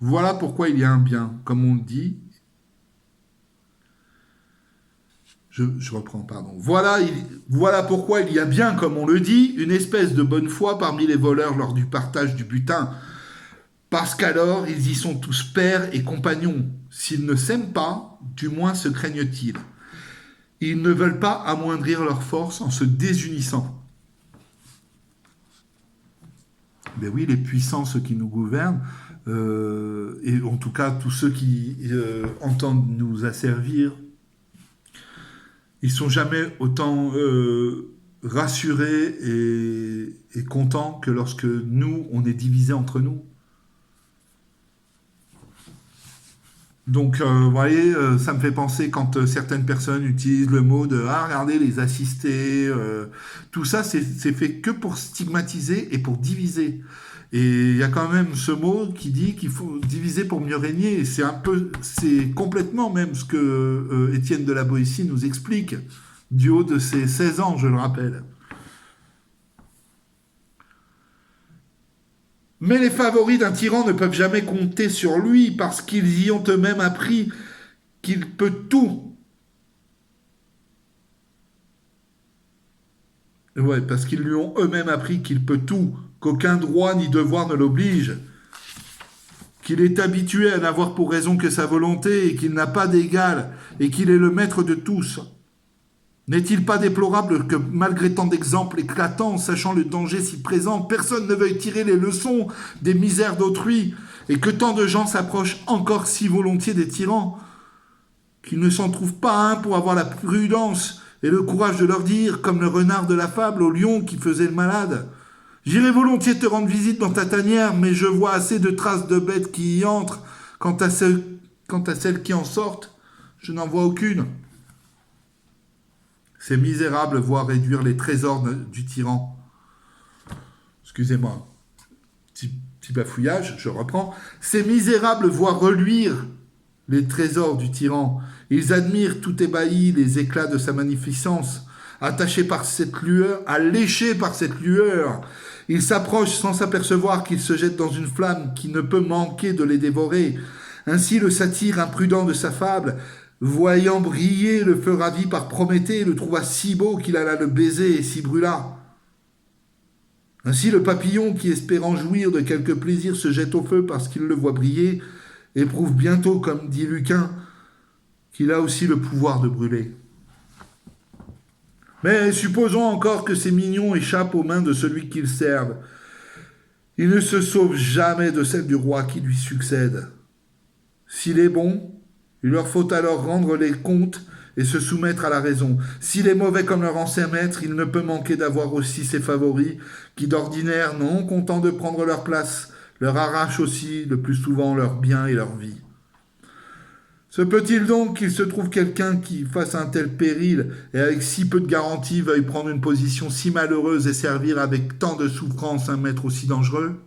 Voilà pourquoi il y a un bien, comme on le dit. Je reprends, pardon. Voilà pourquoi il y a bien, comme on le dit, une espèce de bonne foi parmi les voleurs lors du partage du butin. Parce qu'alors, ils y sont tous pères et compagnons. S'ils ne s'aiment pas, du moins se craignent-ils. Ils ne veulent pas amoindrir leur force en se désunissant. Ben oui, les puissants, ceux qui nous gouvernent, et en tout cas tous ceux qui entendent nous asservir, ils sont jamais autant rassurés et contents que lorsque nous, on est divisés entre nous. Donc, vous voyez, ça me fait penser quand certaines personnes utilisent le mot de « Ah, regardez, les assistés tout ça, c'est fait que pour stigmatiser et pour diviser. Et il y a quand même ce mot qui dit qu'il faut diviser pour mieux régner. Et c'est complètement même ce que Étienne de la Boétie nous explique, du haut de ses 16 ans, je le rappelle. Mais les favoris d'un tyran ne peuvent jamais compter sur lui parce qu'ils y ont eux-mêmes appris qu'il peut tout. Ouais, parce qu'ils lui ont eux-mêmes appris qu'il peut tout, qu'aucun droit ni devoir ne l'oblige, qu'il est habitué à n'avoir pour raison que sa volonté et qu'il n'a pas d'égal et qu'il est le maître de tous. N'est-il pas déplorable que, malgré tant d'exemples éclatants, sachant le danger si présent, personne ne veuille tirer les leçons des misères d'autrui, et que tant de gens s'approchent encore si volontiers des tyrans, qu'ils ne s'en trouvent pas un pour avoir la prudence et le courage de leur dire, comme le renard de la fable au lion qui faisait le malade, « J'irai volontiers te rendre visite dans ta tanière, mais je vois assez de traces de bêtes qui y entrent. Quant à celles qui en sortent, je n'en vois aucune. » Ces misérables voient réduire les trésors du tyran. Excusez-moi, petit bafouillage, je reprends. Ces misérables voient reluire les trésors du tyran. Ils admirent tout ébahis les éclats de sa magnificence, attachés par cette lueur, alléchés par cette lueur. Ils s'approchent sans s'apercevoir qu'ils se jettent dans une flamme qui ne peut manquer de les dévorer. Ainsi le satyre imprudent de sa fable, voyant briller le feu ravi par Prométhée, le trouva si beau qu'il alla le baiser et s'y brûla. Ainsi le papillon qui, espérant jouir de quelque plaisir, se jette au feu parce qu'il le voit briller, éprouve bientôt, comme dit Lucain, qu'il a aussi le pouvoir de brûler. Mais supposons encore que ces mignons échappent aux mains de celui qu'ils servent. Ils ne se sauvent jamais de celle du roi qui lui succède. S'il est bon, il leur faut alors rendre les comptes et se soumettre à la raison. S'il est mauvais comme leur ancien maître, il ne peut manquer d'avoir aussi ses favoris, qui d'ordinaire, non contents de prendre leur place, leur arrachent aussi le plus souvent leur bien et leur vie. Se peut-il donc qu'il se trouve quelqu'un qui, face à un tel péril, et avec si peu de garantie, veuille prendre une position si malheureuse et servir avec tant de souffrance un maître aussi dangereux ?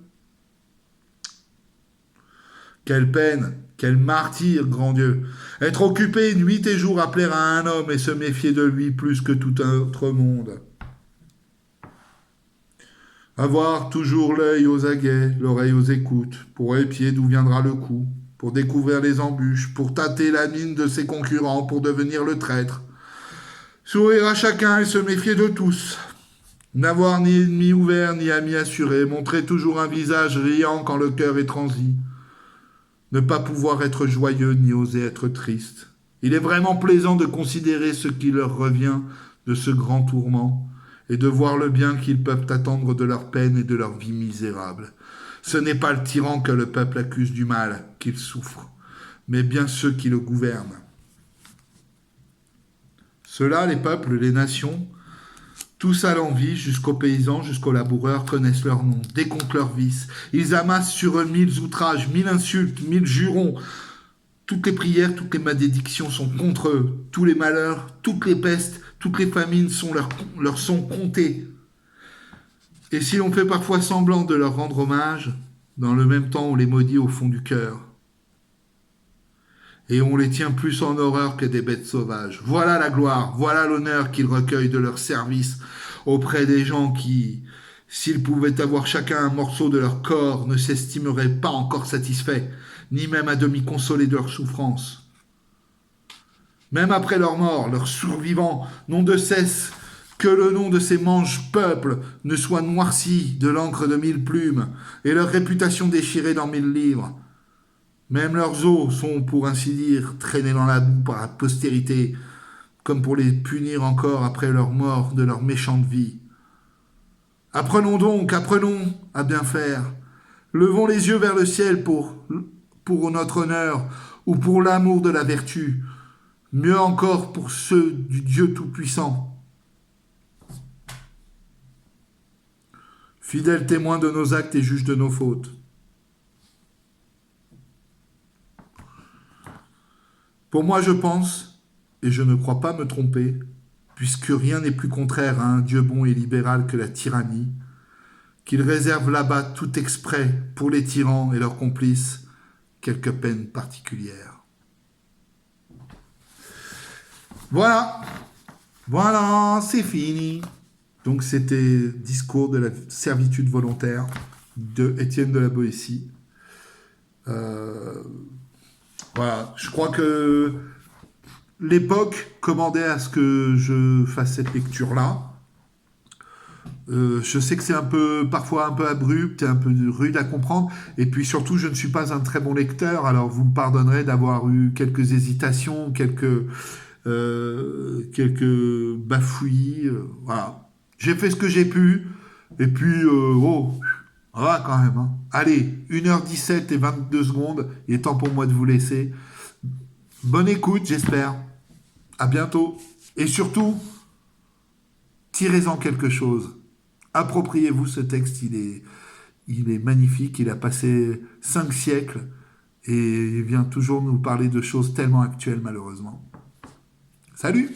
Quelle peine, quel martyre, grand Dieu. Être occupé nuit et jour à plaire à un homme et se méfier de lui plus que tout autre monde. Avoir toujours l'œil aux aguets, l'oreille aux écoutes, pour épier d'où viendra le coup, pour découvrir les embûches, pour tâter la mine de ses concurrents, pour devenir le traître. Sourire à chacun et se méfier de tous. N'avoir ni ennemi ouvert ni ami assuré, montrer toujours un visage riant quand le cœur est transi, ne pas pouvoir être joyeux ni oser être triste. Il est vraiment plaisant de considérer ce qui leur revient de ce grand tourment et de voir le bien qu'ils peuvent attendre de leur peine et de leur vie misérable. Ce n'est pas le tyran que le peuple accuse du mal qu'il souffre, mais bien ceux qui le gouvernent. Ceux-là, les peuples, les nations, tous à l'envie, jusqu'aux paysans, jusqu'aux laboureurs, connaissent leur nom, décomptent leurs vices. Ils amassent sur eux 1000 outrages, 1000 insultes, 1000 jurons. Toutes les prières, toutes les malédictions sont contre eux. Tous les malheurs, toutes les pestes, toutes les famines leur sont comptées. Et si l'on fait parfois semblant de leur rendre hommage, dans le même temps on les maudit au fond du cœur. Et on les tient plus en horreur que des bêtes sauvages. Voilà la gloire, voilà l'honneur qu'ils recueillent de leur service auprès des gens qui, s'ils pouvaient avoir chacun un morceau de leur corps, ne s'estimeraient pas encore satisfaits, ni même à demi consolés de leur souffrance. Même après leur mort, leurs survivants n'ont de cesse que le nom de ces mange-peuples ne soit noirci de l'encre de 1000 plumes, et leur réputation déchirée dans 1000 livres. Même leurs os sont, pour ainsi dire, traînés dans la boue par la postérité, comme pour les punir encore après leur mort de leur méchante vie. Apprenons donc, apprenons à bien faire. Levons les yeux vers le ciel pour notre honneur ou pour l'amour de la vertu. Mieux encore pour ceux du Dieu Tout-Puissant. Fidèle témoin de nos actes et juge de nos fautes. Pour moi, je pense, et je ne crois pas me tromper, puisque rien n'est plus contraire à un Dieu bon et libéral que la tyrannie, qu'il réserve là-bas tout exprès pour les tyrans et leurs complices quelques peines particulières. Voilà, voilà, c'est fini. Donc c'était Discours de la servitude volontaire de Étienne de la Boétie. Voilà, je crois que l'époque commandait à ce que je fasse cette lecture-là. Je sais que c'est parfois un peu abrupt et un peu rude à comprendre. Et puis surtout, je ne suis pas un très bon lecteur. Alors vous me pardonnerez d'avoir eu quelques hésitations, quelques bafouillis. Voilà. J'ai fait ce que j'ai pu. Et puis, voilà quand même. Hein. Allez, 1h17 et 22 secondes. Il est temps pour moi de vous laisser. Bonne écoute, j'espère. À bientôt. Et surtout, tirez-en quelque chose. Appropriez-vous ce texte, il est magnifique, il a passé 5 siècles et il vient toujours nous parler de choses tellement actuelles malheureusement. Salut!